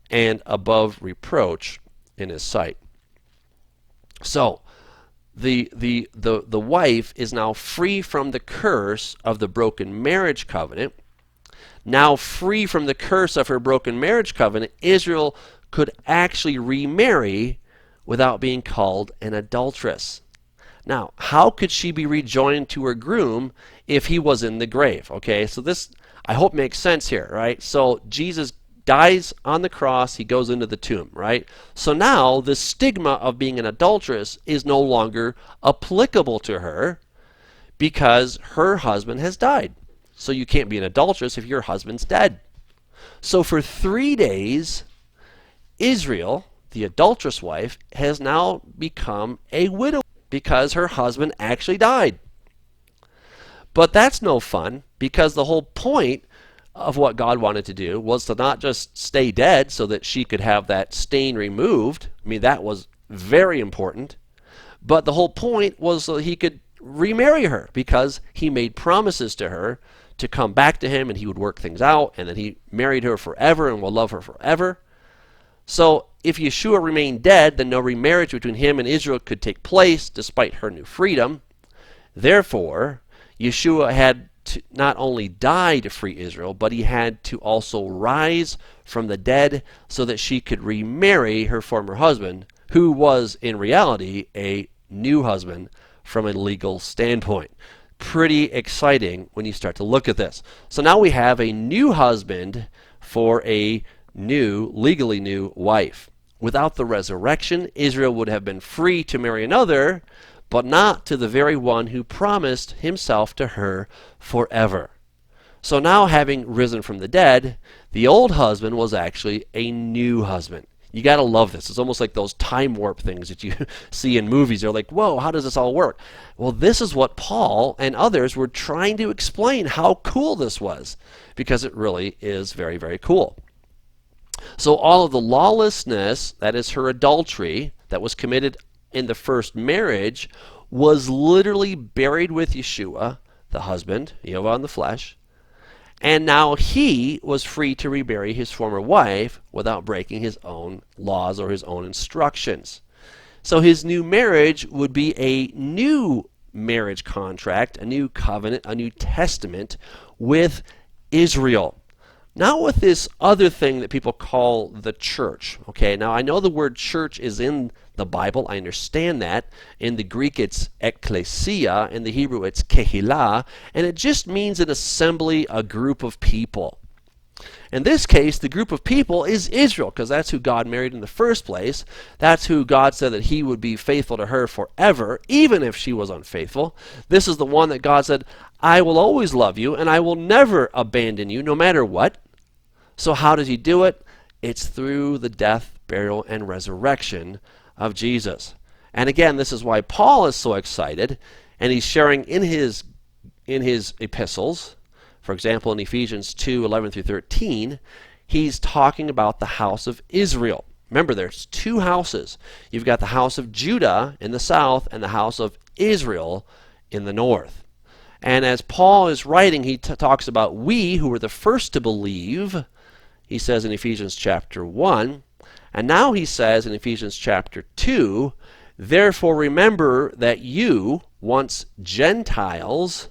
and above reproach in his sight." So the wife is now free from the curse of the broken marriage covenant. Now free from the curse of her broken marriage covenant, Israel could actually remarry without being called an adulteress. Now, how could she be rejoined to her groom if he was in the grave? Okay, so this, I hope, makes sense here, right? So Jesus dies on the cross, he goes into the tomb, right? So now the stigma of being an adulteress is no longer applicable to her because her husband has died. So you can't be an adulteress if your husband's dead. So for 3 days, Israel, the adulterous wife, has now become a widow because her husband actually died. But that's no fun, because the whole point of what God wanted to do was to not just stay dead so that she could have that stain removed. I mean, that was very important. But the whole point was so he could remarry her, because he made promises to her to come back to him and he would work things out, and that he married her forever and will love her forever. So if Yeshua remained dead, then no remarriage between him and Israel could take place despite her new freedom. Therefore, Yeshua had to not only die to free Israel, but he had to also rise from the dead so that she could remarry her former husband, who was in reality a new husband from a legal standpoint. Pretty exciting when you start to look at this. So now we have a new husband for a new, legally new wife. Without the resurrection, Israel would have been free to marry another, but not to the very one who promised himself to her forever. So now, having risen from the dead, the old husband was actually a new husband. You got to love this. It's almost like those time warp things that you see in movies. They're like, whoa, how does this all work? Well, this is what Paul and others were trying to explain how cool this was, because it really is very, very cool. So all of the lawlessness, that is her adultery, that was committed in the first marriage, was literally buried with Yeshua, the husband, Yehovah in the flesh, and now he was free to remarry his former wife without breaking his own laws or his own instructions. So his new marriage would be a new marriage contract, a new covenant, a new testament with Israel. Not with this other thing that people call the church. Okay, now I know the word church is in the Bible. I understand that. In the Greek it's ekklesia, in the Hebrew it's kehillah, and it just means an assembly, a group of people. In this case, the group of people is Israel, because that's who God married in the first place. That's who God said that he would be faithful to her forever, even if she was unfaithful. This is the one that God said, I will always love you, and I will never abandon you, no matter what. So how does he do it? It's through the death, burial, and resurrection of Jesus. And again, this is why Paul is so excited, and he's sharing in his epistles. For example, in Ephesians 2:11-13, he's talking about the house of Israel. Remember, there's two houses. You've got the house of Judah in the south and the house of Israel in the north. And as Paul is writing, he talks about we who were the first to believe, he says in Ephesians chapter 1. And now he says in Ephesians chapter 2, therefore remember that you, once Gentiles.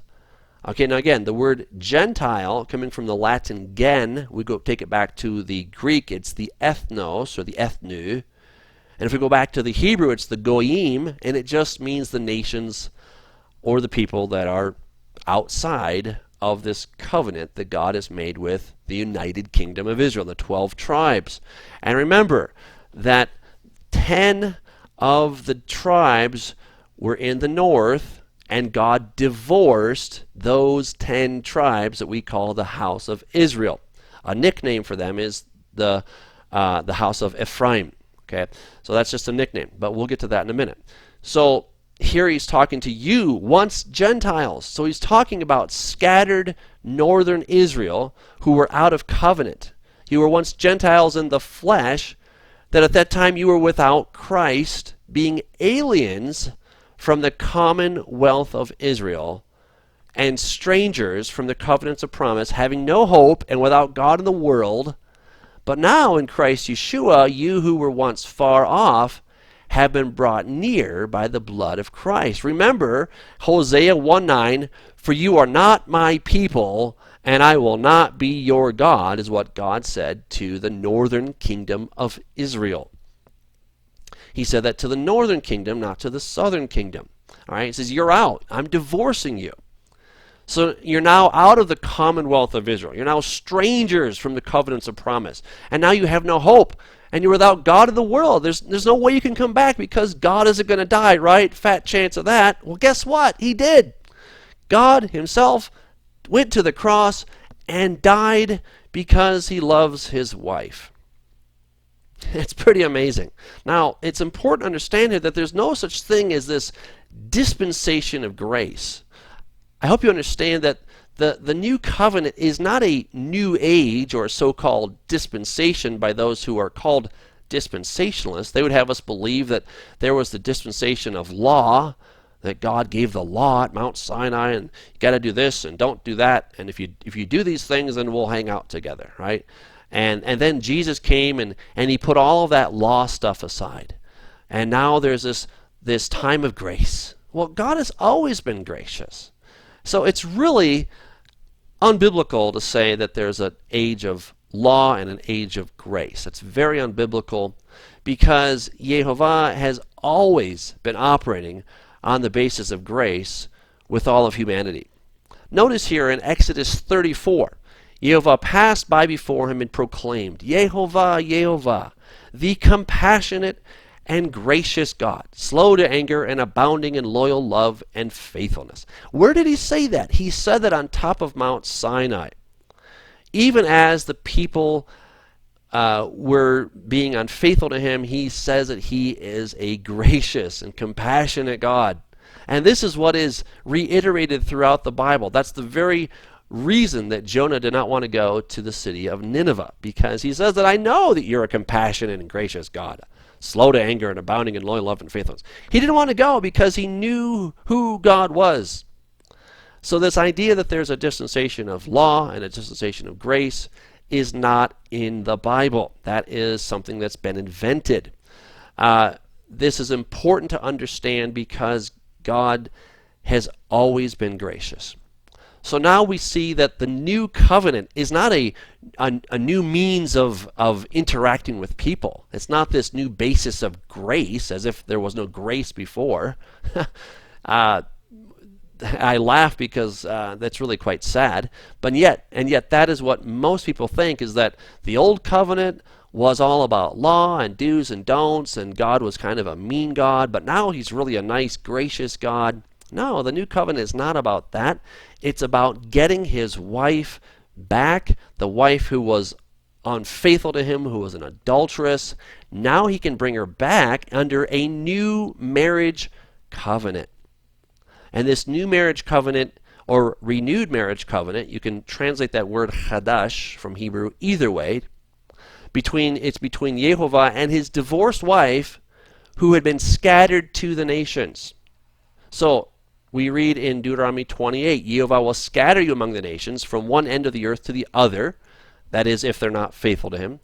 Okay, now again, the word Gentile, coming from the Latin gen, we go take it back to the Greek, it's the ethnos, or the ethnu. And if we go back to the Hebrew, it's the goyim, and it just means the nations or the people that are outside of this covenant that God has made with the United Kingdom of Israel, the 12 tribes. And remember that 10 of the tribes were in the north, and God divorced those 10 tribes that we call the house of Israel. A nickname for them is the house of Ephraim. Okay, so that's just a nickname, but we'll get to that in a minute. So here he's talking to you, once Gentiles. So he's talking about scattered northern Israel who were out of covenant. You were once Gentiles in the flesh, that at that time you were without Christ, being aliens from the commonwealth of Israel, and strangers from the covenants of promise, having no hope and without God in the world. But now in Christ Yeshua, you who were once far off have been brought near by the blood of Christ. Remember Hosea 1:9, for you are not my people, and I will not be your God, is what God said to the northern kingdom of Israel. He said that to the northern kingdom, not to the southern kingdom. All right, he says, you're out. I'm divorcing you. So you're now out of the commonwealth of Israel. You're now strangers from the covenants of promise. And now you have no hope. And you're without God in the world. There's no way you can come back because God isn't going to die, right? Fat chance of that. Well, guess what? He did. God himself went to the cross and died because he loves his wife. It's pretty amazing. Now, it's important to understand here that there's no such thing as this dispensation of grace. I hope you understand that the new covenant is not a new age or a so-called dispensation by those who are called dispensationalists. They would have us believe that there was the dispensation of law, that God gave the law at Mount Sinai, and you got to do this and don't do that, and if you do these things, then we'll hang out together, right? And then Jesus came and he put all of that law stuff aside, and now there's this time of grace. Well, God has always been gracious. So it's really unbiblical to say that there's an age of law and an age of grace. It's very unbiblical because Yehovah has always been operating on the basis of grace with all of humanity. Notice here in Exodus 34, Yehovah passed by before him and proclaimed, Yehovah, Yehovah, the compassionate and gracious God, slow to anger and abounding in loyal love and faithfulness. Where did he say that? He said that on top of Mount Sinai. Even as the people were being unfaithful to him, he says that he is a gracious and compassionate God. And this is what is reiterated throughout the Bible. That's the very reason that Jonah did not want to go to the city of Nineveh, because he says that I know that you're a compassionate and gracious God, slow to anger and abounding in loyal love and faithfulness. He didn't want to go because he knew who God was. So this idea that there's a dispensation of law and a dispensation of grace is not in the Bible. That is something that's been invented. This is important to understand because God has always been gracious. So now we see that the new covenant is not a new means of interacting with people. It's not this new basis of grace, as if there was no grace before. I laugh because that's really quite sad. But yet that is what most people think, is that the old covenant was all about law and do's and don'ts, and God was kind of a mean God, but now he's really a nice, gracious God. No, the new covenant is not about that. It's about getting his wife back, the wife who was unfaithful to him, who was an adulteress. Now he can bring her back under a new marriage covenant. And this new marriage covenant, or renewed marriage covenant, you can translate that word chadash from Hebrew either way. It's between Yehovah and his divorced wife, who had been scattered to the nations. So we read in Deuteronomy 28, Yehovah will scatter you among the nations from one end of the earth to the other. That is, if they're not faithful to him.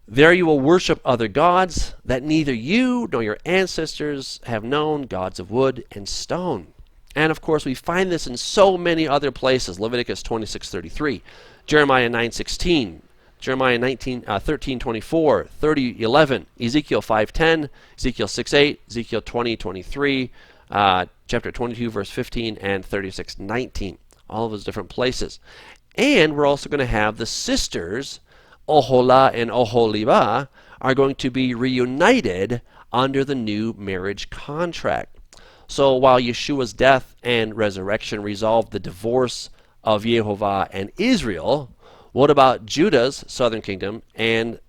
There you will worship other gods that neither you nor your ancestors have known, gods of wood and stone. And of course we find this in so many other places. Leviticus 26:33, Jeremiah 9:16, Jeremiah 13:24, 30:11, Ezekiel 5:10, Ezekiel 6:8, Ezekiel 20:23, chapter 22 verse 15, and 36:19. All of those different places. And we're also going to have the sisters, Oholah and Oholibah, are going to be reunited under the new marriage contract. So while Yeshua's death and resurrection resolved the divorce of Yehovah and Israel, what about Judah's southern kingdom and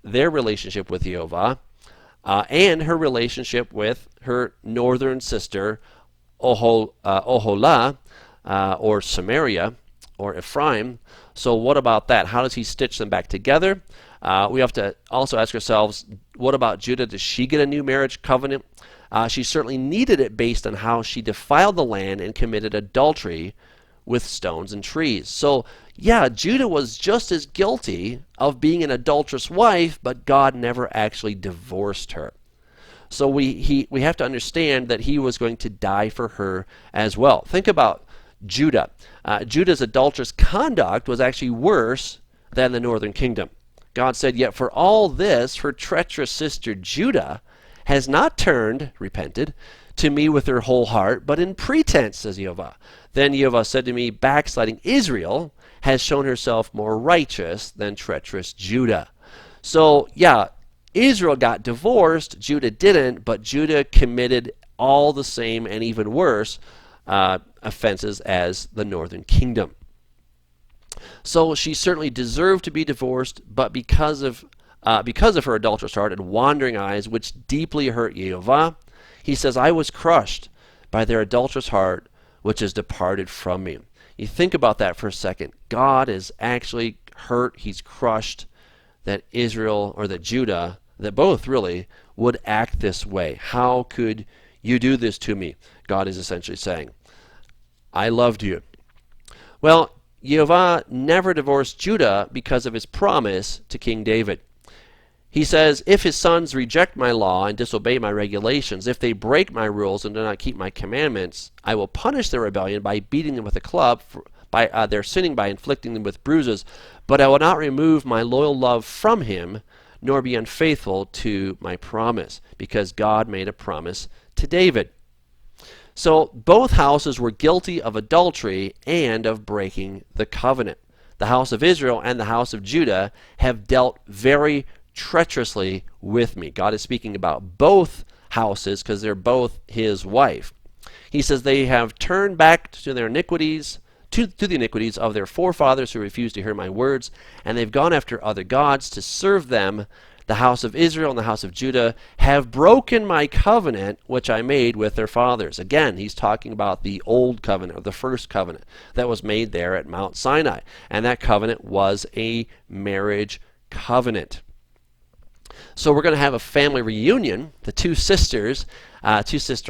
their relationship with Yehovah, and her relationship with her northern sister, Oholah, or Samaria, or Ephraim? So what about that? How does he stitch them back together? We have to also ask ourselves, what about Judah? Does she get a new marriage covenant? She certainly needed it based on how she defiled the land and committed adultery with stones and trees. So yeah, Judah was just as guilty of being an adulterous wife, but God never actually divorced her. So we have to understand that he was going to die for her as well. Think about Judah. Judah's adulterous conduct was actually worse than the northern kingdom. God said, yet for all this, her treacherous sister Judah has not repented, to me with her whole heart, but in pretense, says Yehovah. Then Yehovah said to me, backsliding Israel has shown herself more righteous than treacherous Judah. So yeah, Israel got divorced, Judah didn't, but Judah committed all the same and even worse offenses as the northern kingdom. So she certainly deserved to be divorced, but because of her adulterous heart and wandering eyes, which deeply hurt Yehovah, he says, I was crushed by their adulterous heart, which has departed from me. You think about that for a second. God is actually hurt, he's crushed that Israel, or that Judah, that both really would act this way. How could you do this to me? God is essentially saying, I loved you. Well, Yehovah never divorced Judah because of his promise to King David. He says, if his sons reject my law and disobey my regulations, if they break my rules and do not keep my commandments, I will punish their rebellion by beating them with a club, by their sinning by inflicting them with bruises, but I will not remove my loyal love from him, nor be unfaithful to my promise, because God made a promise to David. So both houses were guilty of adultery and of breaking the covenant. The house of Israel and the house of Judah have dealt very treacherously with me. God is speaking about both houses because they're both his wife. He says they have turned back to their iniquities, to the iniquities of their forefathers who refused to hear my words, and they've gone after other gods to serve them. The house of Israel and the house of Judah have broken my covenant which I made with their fathers. Again, he's talking about the old covenant, or the first covenant that was made there at Mount Sinai. And that covenant was a marriage covenant. So we're going to have a family reunion. The two sister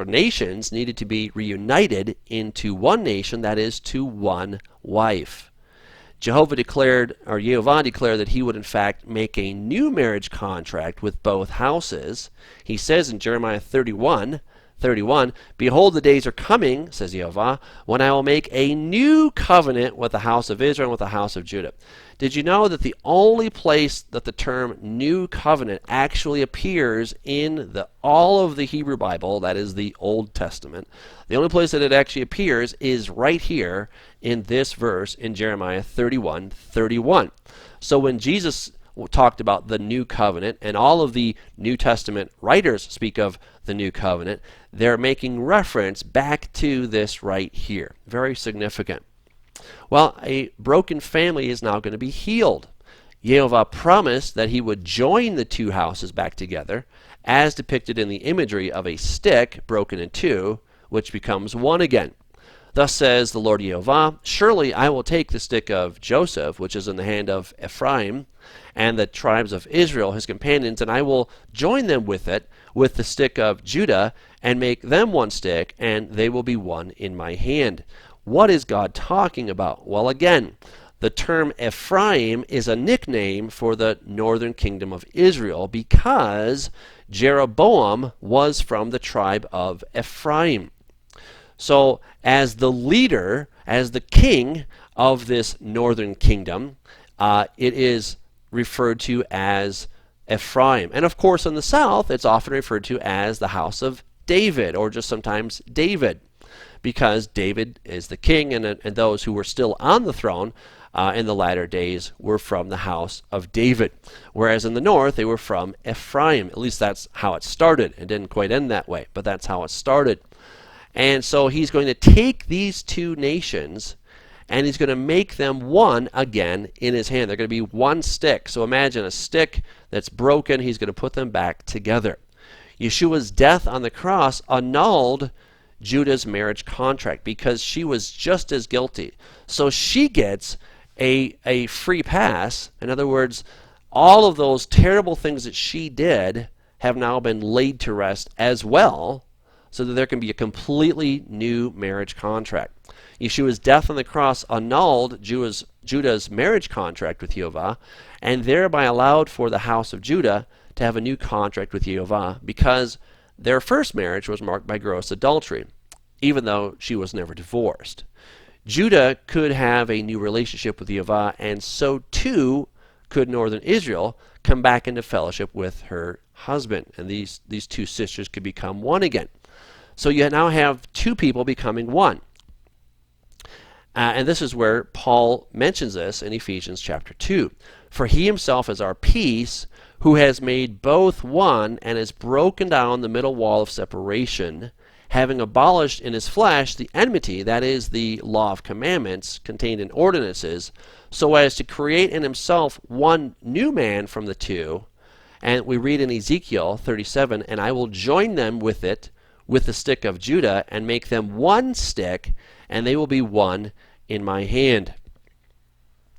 nations needed to be reunited into one nation, that is, to one wife. Yehovah declared that he would in fact make a new marriage contract with both houses. He says in Jeremiah 31, 31, behold, the days are coming, says Jehovah, when I will make a new covenant with the house of Israel and with the house of Judah. Did you know that the only place that the term new covenant actually appears in all of the Hebrew Bible, that is the Old Testament, the only place that it actually appears is right here in this verse in Jeremiah 31:31. So when Jesus talked about the new covenant, and all of the New Testament writers speak of the new covenant, they're making reference back to this right here. Very significant. Well, a broken family is now going to be healed. Jehovah promised that he would join the two houses back together, as depicted in the imagery of a stick broken in two, which becomes one again. Thus says the Lord Jehovah, surely I will take the stick of Joseph, which is in the hand of Ephraim, and the tribes of Israel, his companions, and I will join them with it, with the stick of Judah, and make them one stick, and they will be one in my hand. What is God talking about? Well, again, the term Ephraim is a nickname for the northern kingdom of Israel because Jeroboam was from the tribe of Ephraim. So as the leader, as the king of this northern kingdom, it is referred to as Ephraim. And of course in the south, it's often referred to as the house of David, or just sometimes David, because David is the king, and those who were still on the throne in the latter days were from the house of David. Whereas in the north, they were from Ephraim. At least that's how it started. It didn't quite end that way, but that's how it started. And so he's going to take these two nations and he's going to make them one again in his hand. They're going to be one stick. So imagine a stick that's broken. He's going to put them back together. Yeshua's death on the cross annulled Judah's marriage contract because she was just as guilty. So she gets a free pass. In other words, all of those terrible things that she did have now been laid to rest as well, so that there can be a completely new marriage contract. Yeshua's death on the cross annulled Judah's marriage contract with Jehovah, and thereby allowed for the house of Judah to have a new contract with Jehovah, because their first marriage was marked by gross adultery, even though she was never divorced. Judah could have a new relationship with Jehovah, and so too could northern Israel come back into fellowship with her husband, and these two sisters could become one again. So you now have two people becoming one. And this is where Paul mentions this in Ephesians chapter 2. For he himself is our peace, who has made both one, and has broken down the middle wall of separation, having abolished in his flesh the enmity, that is, the law of commandments contained in ordinances, so as to create in himself one new man from the two. And we read in Ezekiel 37, and I will join them with it, with the stick of Judah, and make them one stick, and they will be one in my hand.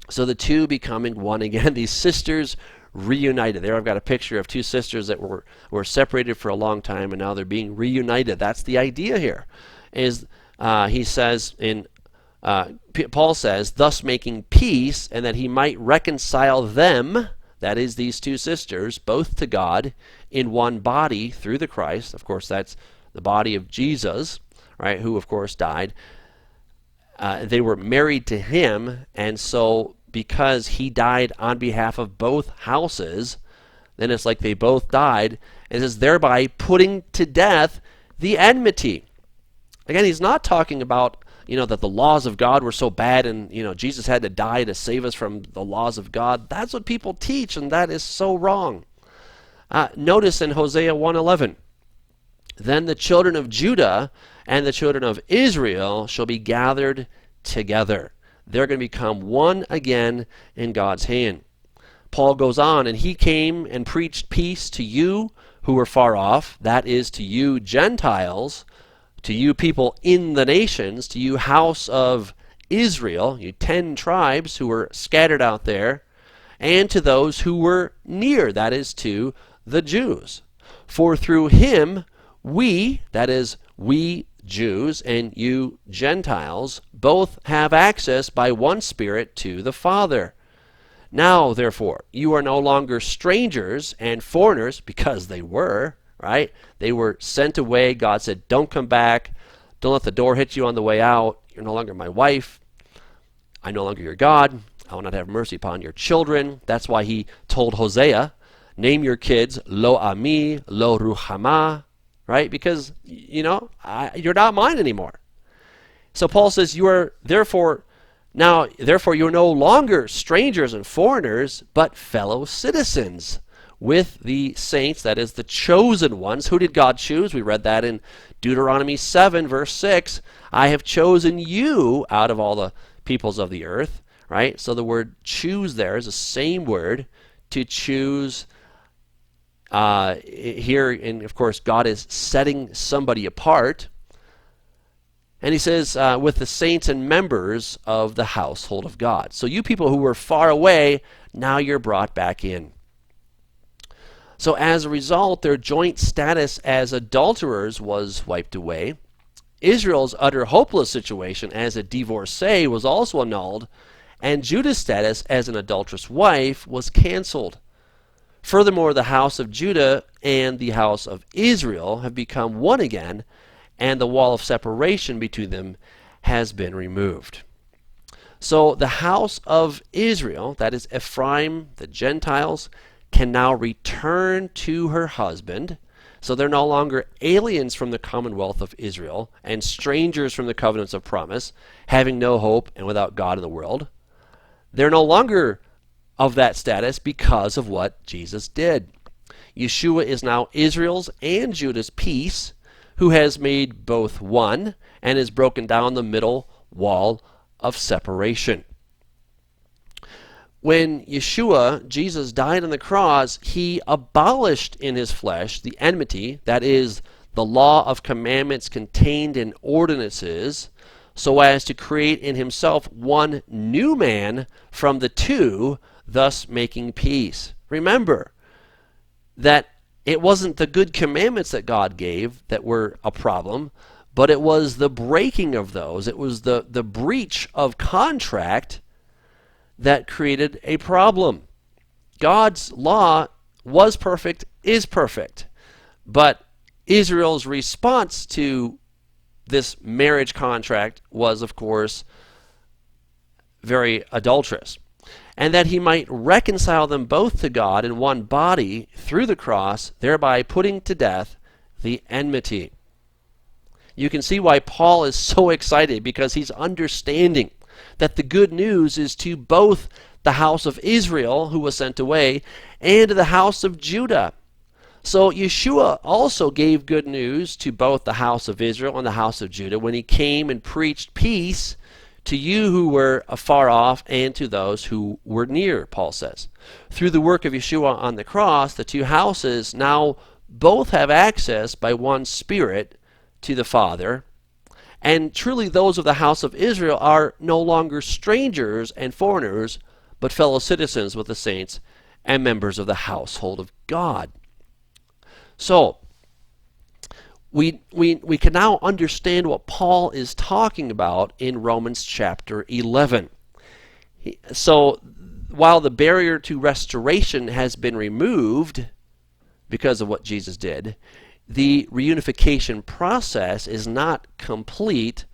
So the two becoming one again, these sisters reunited. There I've got a picture of two sisters that were separated for a long time, and now they're being reunited. That's the idea here. He says in Paul says, thus making peace, and that he might reconcile them, that is these two sisters, both to God in one body through the Christ. Of course, that's the body of Jesus, right, who of course died. They were married to him, and so because he died on behalf of both houses, then it's like they both died, and it says thereby putting to death the enmity. Again, he's not talking about that the laws of God were so bad, and Jesus had to die to save us from the laws of God. That's what people teach, and that is so wrong. Notice in Hosea 1:11. Then the children of Judah and the children of Israel shall be gathered together. They're going to become one again in God's hand. Paul goes on, and he came and preached peace to you who were far off, that is, to you Gentiles, to you people in the nations, to you house of Israel, you 10 tribes who were scattered out there, and to those who were near, that is, to the Jews. For through him we, that is, we Jews and you Gentiles, both have access by one Spirit to the Father. Now, therefore, you are no longer strangers and foreigners, because they were, right? They were sent away. God said, don't come back. Don't let the door hit you on the way out. You're no longer my wife. I'm no longer your God. I will not have mercy upon your children. That's why he told Hosea, name your kids Lo Ami, Lo Ruhama, right? Because, you're not mine anymore. So Paul says, you are therefore you're no longer strangers and foreigners, but fellow citizens with the saints, that is the chosen ones. Who did God choose? We read that in Deuteronomy 7, verse 6. I have chosen you out of all the peoples of the earth, right? So the word choose there is the same word to choose here. And of course, God is setting somebody apart. And he says, with the saints and members of the household of God. So you people who were far away, now you're brought back in. So as a result, their joint status as adulterers was wiped away. Israel's utter hopeless situation as a divorcee was also annulled, and Judah's status as an adulterous wife was canceled. Furthermore, the house of Judah and the house of Israel have become one again, and the wall of separation between them has been removed. So the house of Israel, that is Ephraim, the Gentiles, can now return to her husband. So they're no longer aliens from the commonwealth of Israel and strangers from the covenants of promise, having no hope and without God in the world. They're no longer of that status because of what Jesus did. Yeshua is now Israel's and Judah's peace, who has made both one and has broken down the middle wall of separation. When Yeshua, Jesus, died on the cross, he abolished in his flesh the enmity, that is, the law of commandments contained in ordinances, so as to create in himself one new man from the two, thus making peace. Remember that it wasn't the good commandments that God gave that were a problem, but it was the breaking of those. It was the breach of contract that created a problem. God's law was perfect, is perfect, but Israel's response to this marriage contract was, of course, very adulterous. And that he might reconcile them both to God in one body through the cross, thereby putting to death the enmity. You can see why Paul is so excited, because he's understanding that the good news is to both the house of Israel, who was sent away, and to the house of Judah. So Yeshua also gave good news to both the house of Israel and the house of Judah when he came and preached peace to you who were afar off and to those who were near, Paul says. Through the work of Yeshua on the cross, the two houses now both have access by one Spirit to the Father. And truly those of the house of Israel are no longer strangers and foreigners, but fellow citizens with the saints and members of the household of God. So, we can now understand what Paul is talking about in Romans chapter 11. So, while the barrier to restoration has been removed because of what Jesus did, the reunification process is not complete,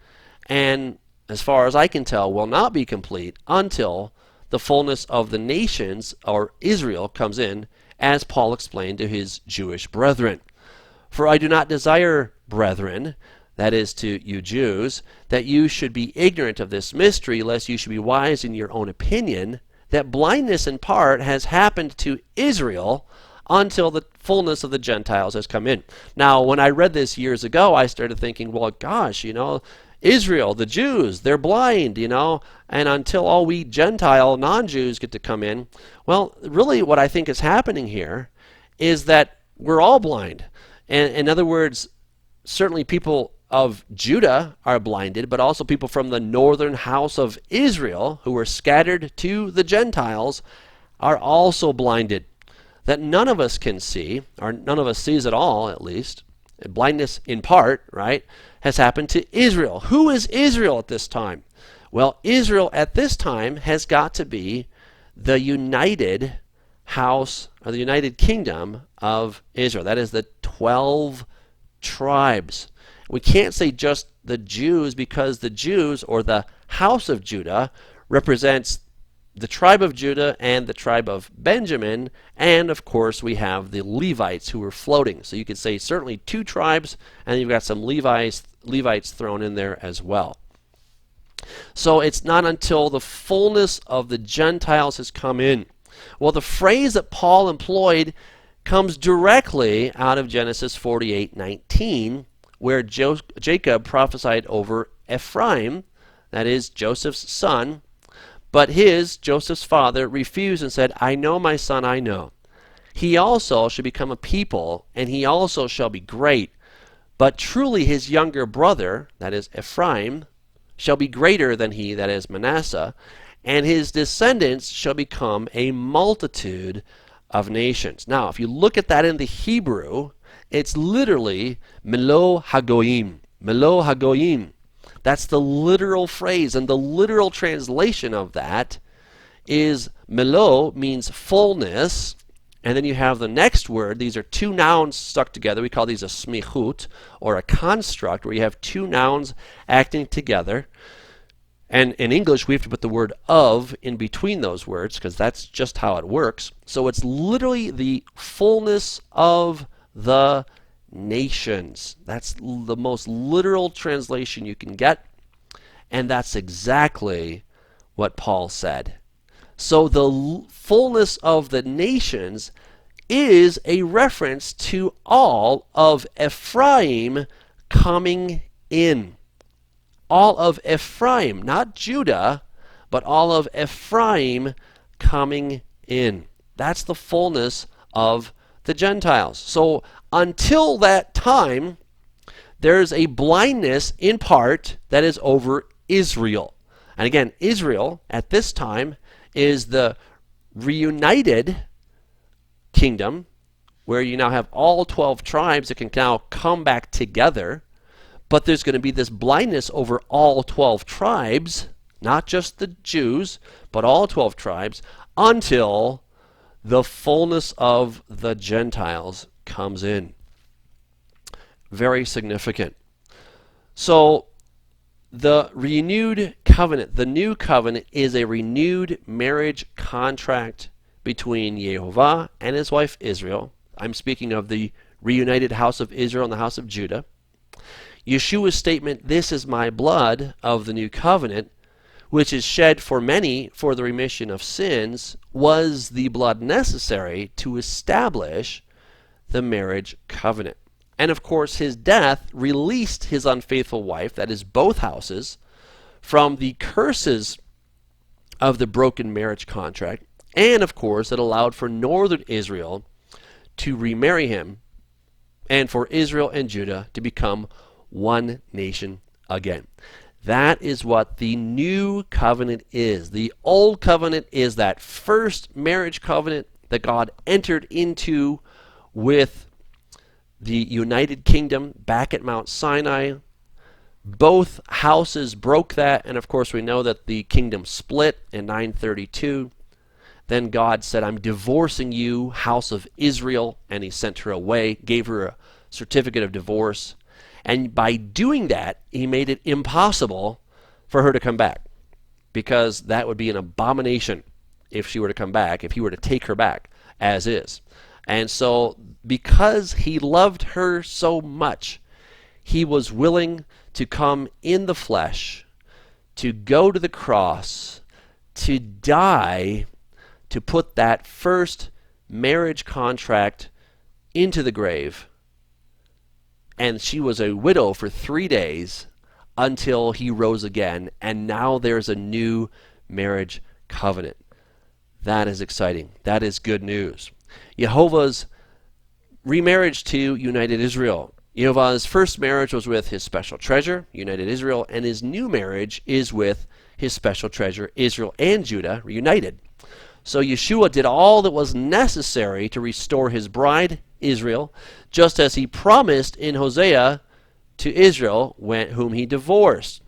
and as far as I can tell, will not be complete until the fullness of the nations, or Israel, comes in, as Paul explained to his Jewish brethren. For I do not desire, brethren, that is to you Jews, that you should be ignorant of this mystery, lest you should be wise in your own opinion, that blindness in part has happened to Israel until the fullness of the Gentiles has come in. Now, when I read this years ago, I started thinking, well, gosh, Israel, the Jews, they're blind, and until all we Gentile non-Jews get to come in. Well, really what I think is happening here is that we're all blind. And in other words, certainly people of Judah are blinded, but also people from the northern house of Israel who were scattered to the Gentiles are also blinded. That none of us can see, or none of us sees at all, at least. Blindness in part, right, has happened to Israel. Who is Israel at this time? Well, Israel at this time has got to be the united house, or the United Kingdom of Israel. That is the 12 tribes. We can't say just the Jews, because the Jews, or the house of Judah, represents the tribe of Judah and the tribe of Benjamin, and of course we have the Levites who were floating. So you could say certainly 2 tribes, and you've got some Levites thrown in there as well. So it's not until the fullness of the Gentiles has come in. Well, the phrase that Paul employed comes directly out of Genesis 48:19, where Jacob prophesied over Ephraim, that is Joseph's son, but Joseph's father, refused and said, I know my son, I know. He also shall become a people, and he also shall be great. But truly his younger brother, that is Ephraim, shall be greater than he, that is Manasseh, and his descendants shall become a multitude of nations. Now, if you look at that in the Hebrew, it's literally Melo Hagoyim. Melo Hagoyim. That's the literal phrase, and the literal translation of that is Melo means fullness, and then you have the next word. These are 2 nouns stuck together. We call these a smichut, or a construct, where you have 2 nouns acting together. And in English, we have to put the word of in between those words, because that's just how it works. So it's literally the fullness of the nations. That's the most literal translation you can get, and that's exactly what Paul said. So the fullness of the nations is a reference to all of Ephraim coming in. All of Ephraim, not Judah, but all of Ephraim coming in. That's the fullness of the Gentiles. So until that time, there's a blindness in part that is over Israel. And again, Israel at this time is the reunited kingdom, where you now have all 12 tribes that can now come back together. But there's going to be this blindness over all 12 tribes, not just the Jews, but all 12 tribes, until the fullness of the Gentiles comes in. Very significant. So the renewed covenant, the new covenant, is a renewed marriage contract between Jehovah and his wife Israel. I'm speaking of the reunited house of Israel and the house of Judah. Yeshua's statement, this is my blood of the new covenant, which is shed for many for the remission of sins, was the blood necessary to establish the marriage covenant. And of course, his death released his unfaithful wife, that is both houses, from the curses of the broken marriage contract. And of course, it allowed for northern Israel to remarry him, and for Israel and Judah to become one nation again. That is what the new covenant is. The old covenant is that first marriage covenant that God entered into with the United Kingdom back at Mount Sinai. Both houses broke that, and of course we know that the kingdom split in 932. Then God said, I'm divorcing you, house of Israel, and he sent her away, gave her a certificate of divorce. And by doing that, he made it impossible for her to come back, because that would be an abomination if she were to come back, if he were to take her back as is. And so because he loved her so much, he was willing to come in the flesh, to go to the cross, to die, to put that first marriage contract into the grave. And she was a widow for 3 days until he rose again. And now there's a new marriage covenant. That is exciting. That is good news. Jehovah's remarriage to United Israel. Jehovah's first marriage was with his special treasure, United Israel, and his new marriage is with his special treasure, Israel and Judah, reunited. So Yeshua did all that was necessary to restore his bride, Israel, just as he promised in Hosea to Israel, whom he divorced.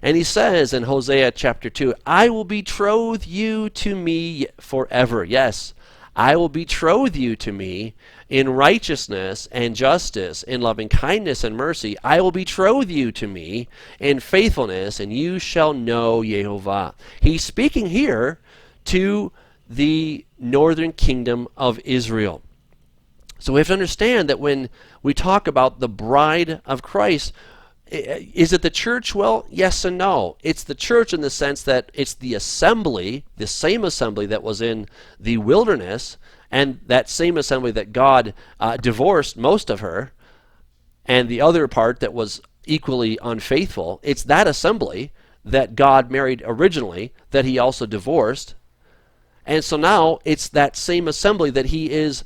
And he says in Hosea chapter 2, I will betroth you to me forever. Yes, I will betroth you to me in righteousness and justice, in loving kindness and mercy. I will betroth you to me in faithfulness, and you shall know Jehovah. He's speaking here to the northern kingdom of Israel. So we have to understand that when we talk about the bride of Christ, is it the church? Well, yes and no. It's the church in the sense that it's the assembly, the same assembly that was in the wilderness, and that same assembly that God divorced most of her, and the other part that was equally unfaithful. It's that assembly that God married originally that he also divorced. And so now it's that same assembly that he is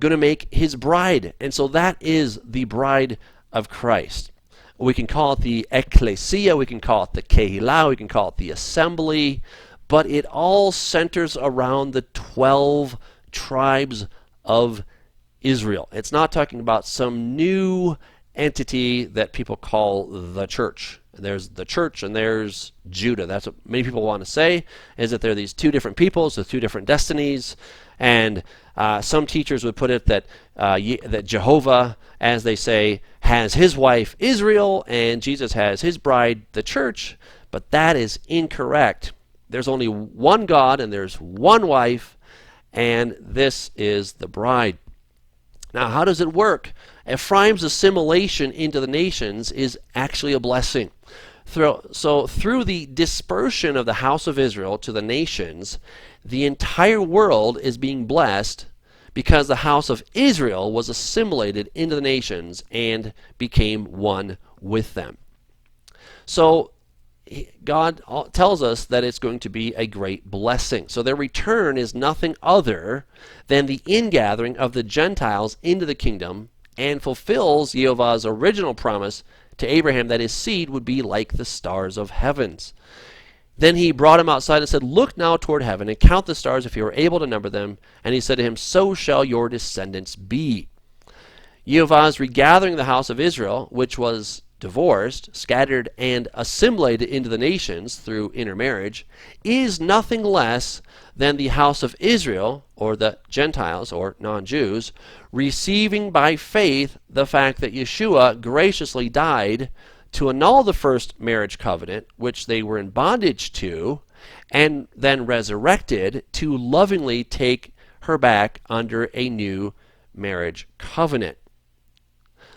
going to make his bride. And so that is the bride of Christ. We can call it the ecclesia, we can call it the kehillah, we can call it the assembly, but it all centers around the 12 tribes of Israel. It's not talking about some new entity that people call the church. There's the church and there's Judah. That's what many people want to say, is that there are these two different peoples with two different destinies. And some teachers would put it that that Jehovah, as they say, has his wife Israel and Jesus has his bride, the church. But that is incorrect. There's only one God and there's one wife, and this is the bride. Now, how does it work? Ephraim's assimilation into the nations is actually a blessing. So through the dispersion of the house of Israel to the nations, the entire world is being blessed because the house of Israel was assimilated into the nations and became one with them. So God tells us that it's going to be a great blessing. So their return is nothing other than the ingathering of the Gentiles into the kingdom, and fulfills Jehovah's original promise to Abraham that his seed would be like the stars of heavens. Then he brought him outside and said, "Look now toward heaven and count the stars if you are able to number them." And he said to him, "So shall your descendants be." Jehovah's regathering the house of Israel, which was divorced, scattered, and assimilated into the nations through intermarriage, is nothing less than the house of Israel, or the Gentiles, or non-Jews, receiving by faith the fact that Yeshua graciously died to annul the first marriage covenant, which they were in bondage to, and then resurrected to lovingly take her back under a new marriage covenant.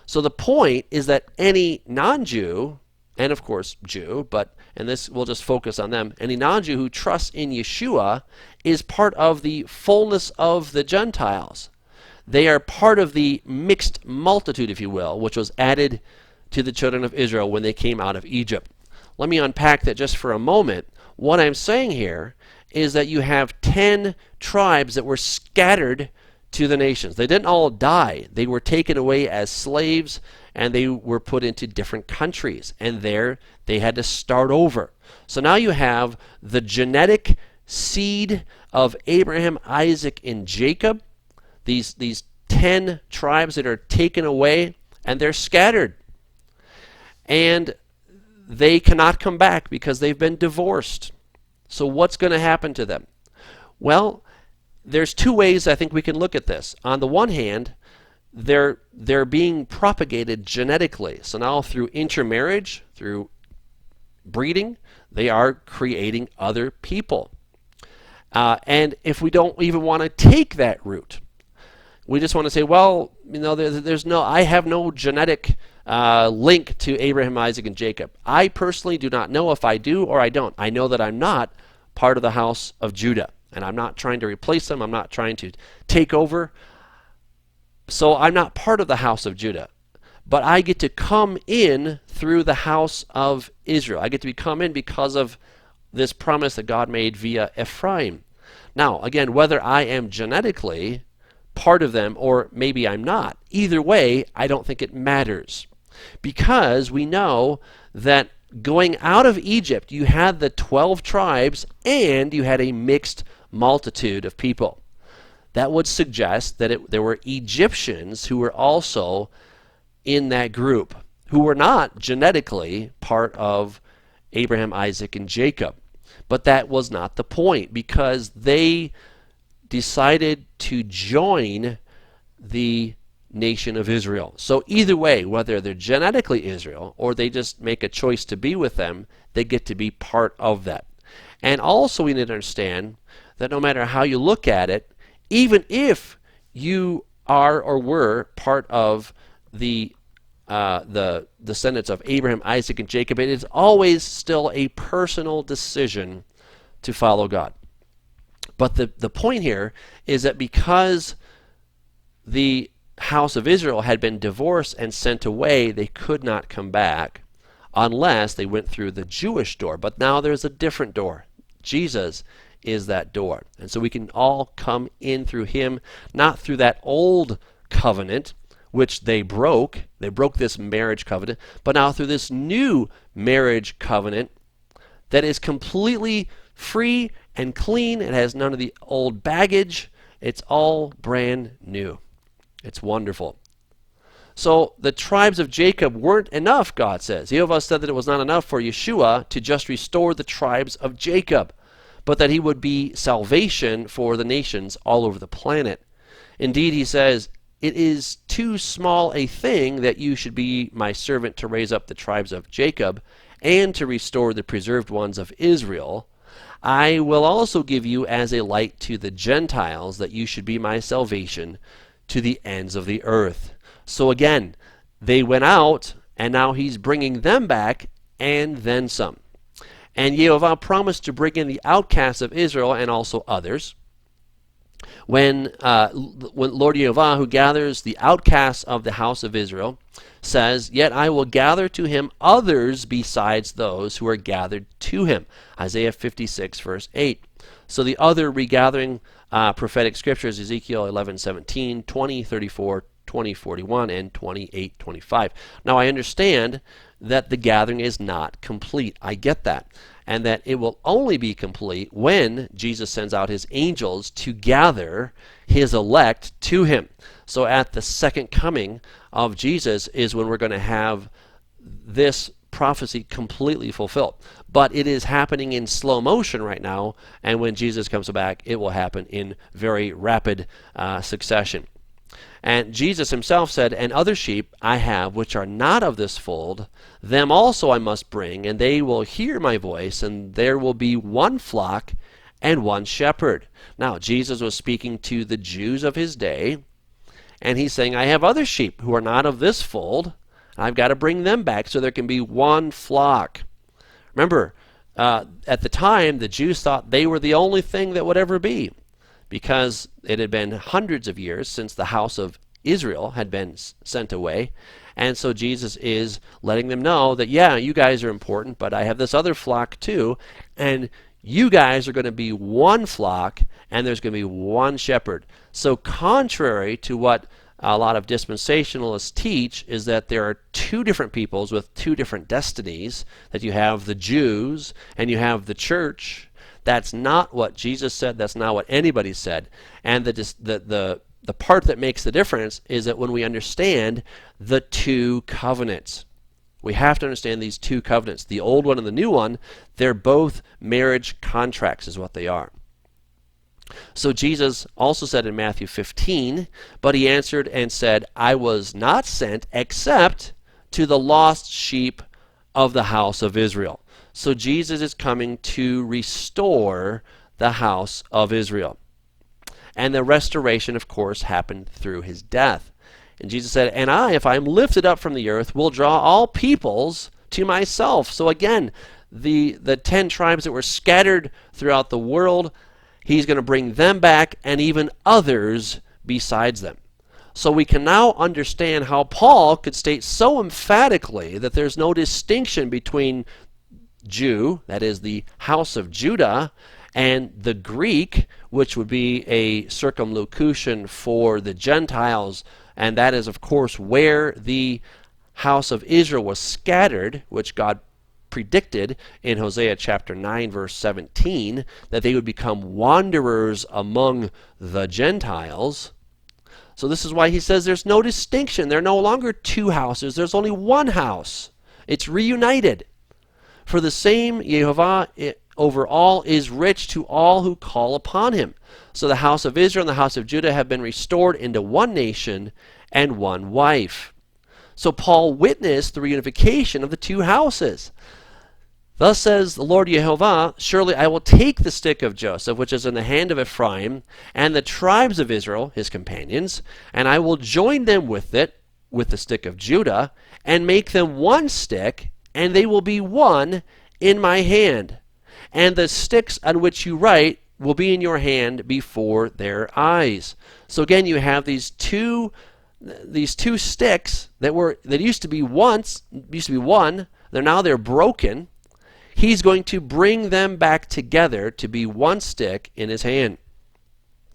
So the point is that any non-Jew, and of course Jew, and this we'll just focus on them, any non-Jew who trusts in Yeshua is part of the fullness of the Gentiles. They are part of the mixed multitude, if you will, which was added to the children of Israel when they came out of Egypt. Let me unpack that just for a moment. What I'm saying here is that you have 10 tribes that were scattered to the nations. They didn't all die. They were taken away as slaves, and they were put into different countries, and there they had to start over. So now you have the genetic seed of Abraham, Isaac, and Jacob, these 10 tribes that are taken away, and they're scattered. And they cannot come back because they've been divorced. So what's going to happen to them? Well, there's two ways I think we can look at this. On the one hand, they're being propagated genetically. So now through intermarriage, through breeding, they are creating other people. And if we don't even want to take that route, we just want to say, well, I have no genetic link to Abraham, Isaac, and Jacob. I personally do not know if I do or I don't. I know that I'm not part of the house of Judah. And I'm not trying to replace them. I'm not trying to take over. So I'm not part of the house of Judah. But I get to come in through the house of Israel. I get to come in because of this promise that God made via Ephraim. Now, again, whether I am genetically part of them or maybe I'm not, either way, I don't think it matters. Because we know that going out of Egypt, you had the 12 tribes and you had a mixed multitude of people. That would suggest that there were Egyptians who were also in that group, who were not genetically part of Abraham, Isaac, and Jacob. But that was not the point, because they decided to join the nation of Israel. So either way, whether they're genetically Israel or they just make a choice to be with them, they get to be part of that. And also we need to understand that no matter how you look at it, even if you are or were part of the descendants of Abraham, Isaac, and Jacob, it is always still a personal decision to follow God. But the point here is that because the house of Israel had been divorced and sent away, they could not come back unless they went through the Jewish door. But now there's a different door. Jesus is that door. And so we can all come in through him, not through that old covenant, which they broke. They broke this marriage covenant, but now through this new marriage covenant that is completely free and clean. It has none of the old baggage. It's all brand new. It's wonderful. So the tribes of Jacob weren't enough, God says. Yehovah said that it was not enough for Yeshua to just restore the tribes of Jacob, but that he would be salvation for the nations all over the planet. Indeed, he says, it is too small a thing that you should be my servant to raise up the tribes of Jacob and to restore the preserved ones of Israel. I will also give you as a light to the Gentiles, that you should be my salvation to the ends of the earth. So again, they went out, and now he's bringing them back, and then some. And Yehovah promised to bring in the outcasts of Israel and also others. When Lord Yehovah, who gathers the outcasts of the house of Israel, says, yet I will gather to him others besides those who are gathered to him. Isaiah 56, verse 8. So the other regathering prophetic scriptures, Ezekiel 11:17, 20:34, 20:41, and 28:25. Now I understand that the gathering is not complete. I get that. And that it will only be complete when Jesus sends out his angels to gather his elect to him. So at the second coming of Jesus is when we're going to have this prophecy completely fulfilled. But it is happening in slow motion right now, and when Jesus comes back, it will happen in very rapid succession. And Jesus himself said, and other sheep I have which are not of this fold, them also I must bring, and they will hear my voice, and there will be one flock and one shepherd. Now, Jesus was speaking to the Jews of his day, and he's saying, I have other sheep who are not of this fold, and I've got to bring them back so there can be one flock. Remember, at the time, the Jews thought they were the only thing that would ever be, because it had been hundreds of years since the house of Israel had been sent away. And so Jesus is letting them know that, yeah, you guys are important, but I have this other flock too, and you guys are going to be one flock, and there's going to be one shepherd. So contrary to what a lot of dispensationalists teach, is that there are two different peoples with two different destinies, that you have the Jews and you have the church. That's not what Jesus said. That's not what anybody said. And the part that makes the difference is that when we understand the two covenants, we have to understand these two covenants. The old one and the new one, they're both marriage contracts is what they are. So Jesus also said in Matthew 15, but he answered and said, I was not sent except to the lost sheep of the house of Israel. So Jesus is coming to restore the house of Israel. And the restoration, of course, happened through his death. And Jesus said, and I, if I am lifted up from the earth, will draw all peoples to myself. So again, the 10 tribes that were scattered throughout the world, he's going to bring them back, and even others besides them. So we can now understand how Paul could state so emphatically that there's no distinction between Jew, that is the house of Judah, and the Greek, which would be a circumlocution for the Gentiles, and that is, of course, where the house of Israel was scattered, which God predicted in Hosea chapter 9, verse 17, that they would become wanderers among the Gentiles. So this is why he says there's no distinction. There are no longer two houses. There's only one house. It's reunited. For the same Yehovah over all is rich to all who call upon him. So the house of Israel and the house of Judah have been restored into one nation and one wife. So Paul witnessed the reunification of the two houses. Thus says the Lord Jehovah, surely I will take the stick of Joseph, which is in the hand of Ephraim, and the tribes of Israel, his companions, and I will join them with it, with the stick of Judah, and make them one stick, and they will be one in my hand. And the sticks on which you write will be in your hand before their eyes. So again, you have these two sticks that used to be one. They're broken. He's going to bring them back together to be one stick in his hand.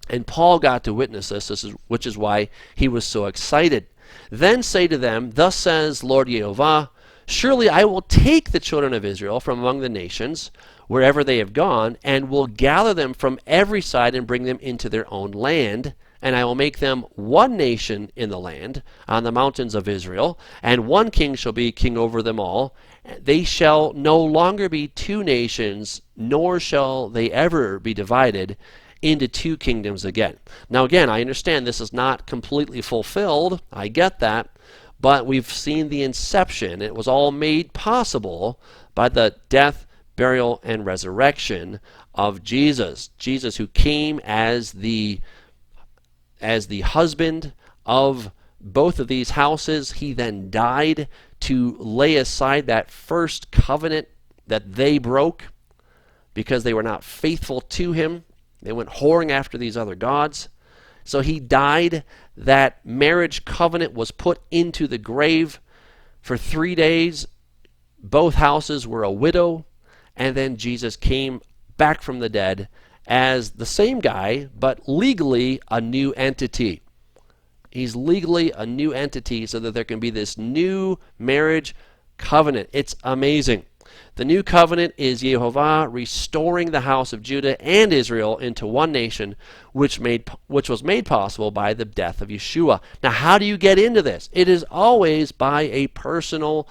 And Paul got to witness this, which is why he was so excited. Then say to them, thus says Lord Jehovah, surely I will take the children of Israel from among the nations, wherever they have gone, and will gather them from every side and bring them into their own land. And I will make them one nation in the land, on the mountains of Israel, and one king shall be king over them all. They shall no longer be two nations, nor shall they ever be divided into two kingdoms again. Now again, I understand this is not completely fulfilled. I get that. But we've seen the inception. It was all made possible by the death, burial, and resurrection of Jesus. Jesus, who came as the husband of both of these houses. He then died to lay aside that first covenant that they broke because they were not faithful to him. They went whoring after these other gods. So he died. That marriage covenant was put into the grave. For 3 days, both houses were a widow. And then Jesus came back from the dead as the same guy, but legally a new entity. He's legally a new entity so that there can be this new marriage covenant. It's amazing. The new covenant is Jehovah restoring the house of Judah and Israel into one nation, which was made possible by the death of Yeshua. Now, how do you get into this? It is always by a personal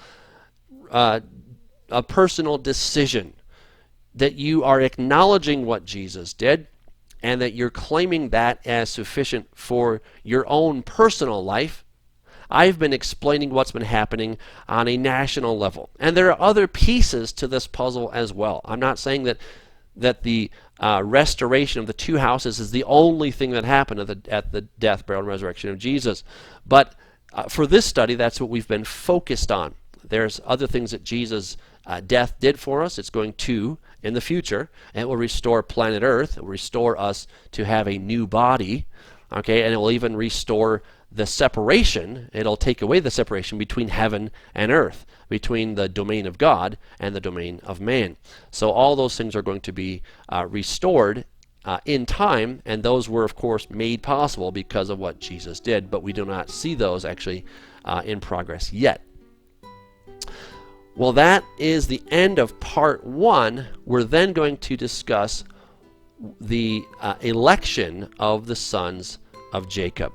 decision, that you are acknowledging what Jesus did, and that you're claiming that as sufficient for your own personal life. I've been explaining what's been happening on a national level. And there are other pieces to this puzzle as well. I'm not saying that the restoration of the two houses is the only thing that happened at the death, burial, and resurrection of Jesus. But for this study, that's what we've been focused on. There's other things that Jesus' death did for us. It's going to in the future, and it will restore planet Earth. It will restore us to have a new body, okay, and it will even restore the separation. It'll take away the separation between heaven and earth, between the domain of God and the domain of man. So all those things are going to be restored in time, and those were, of course, made possible because of what Jesus did, but we do not see those actually in progress yet. Well, that is the end of part 1. We're then going to discuss the election of the sons of Jacob.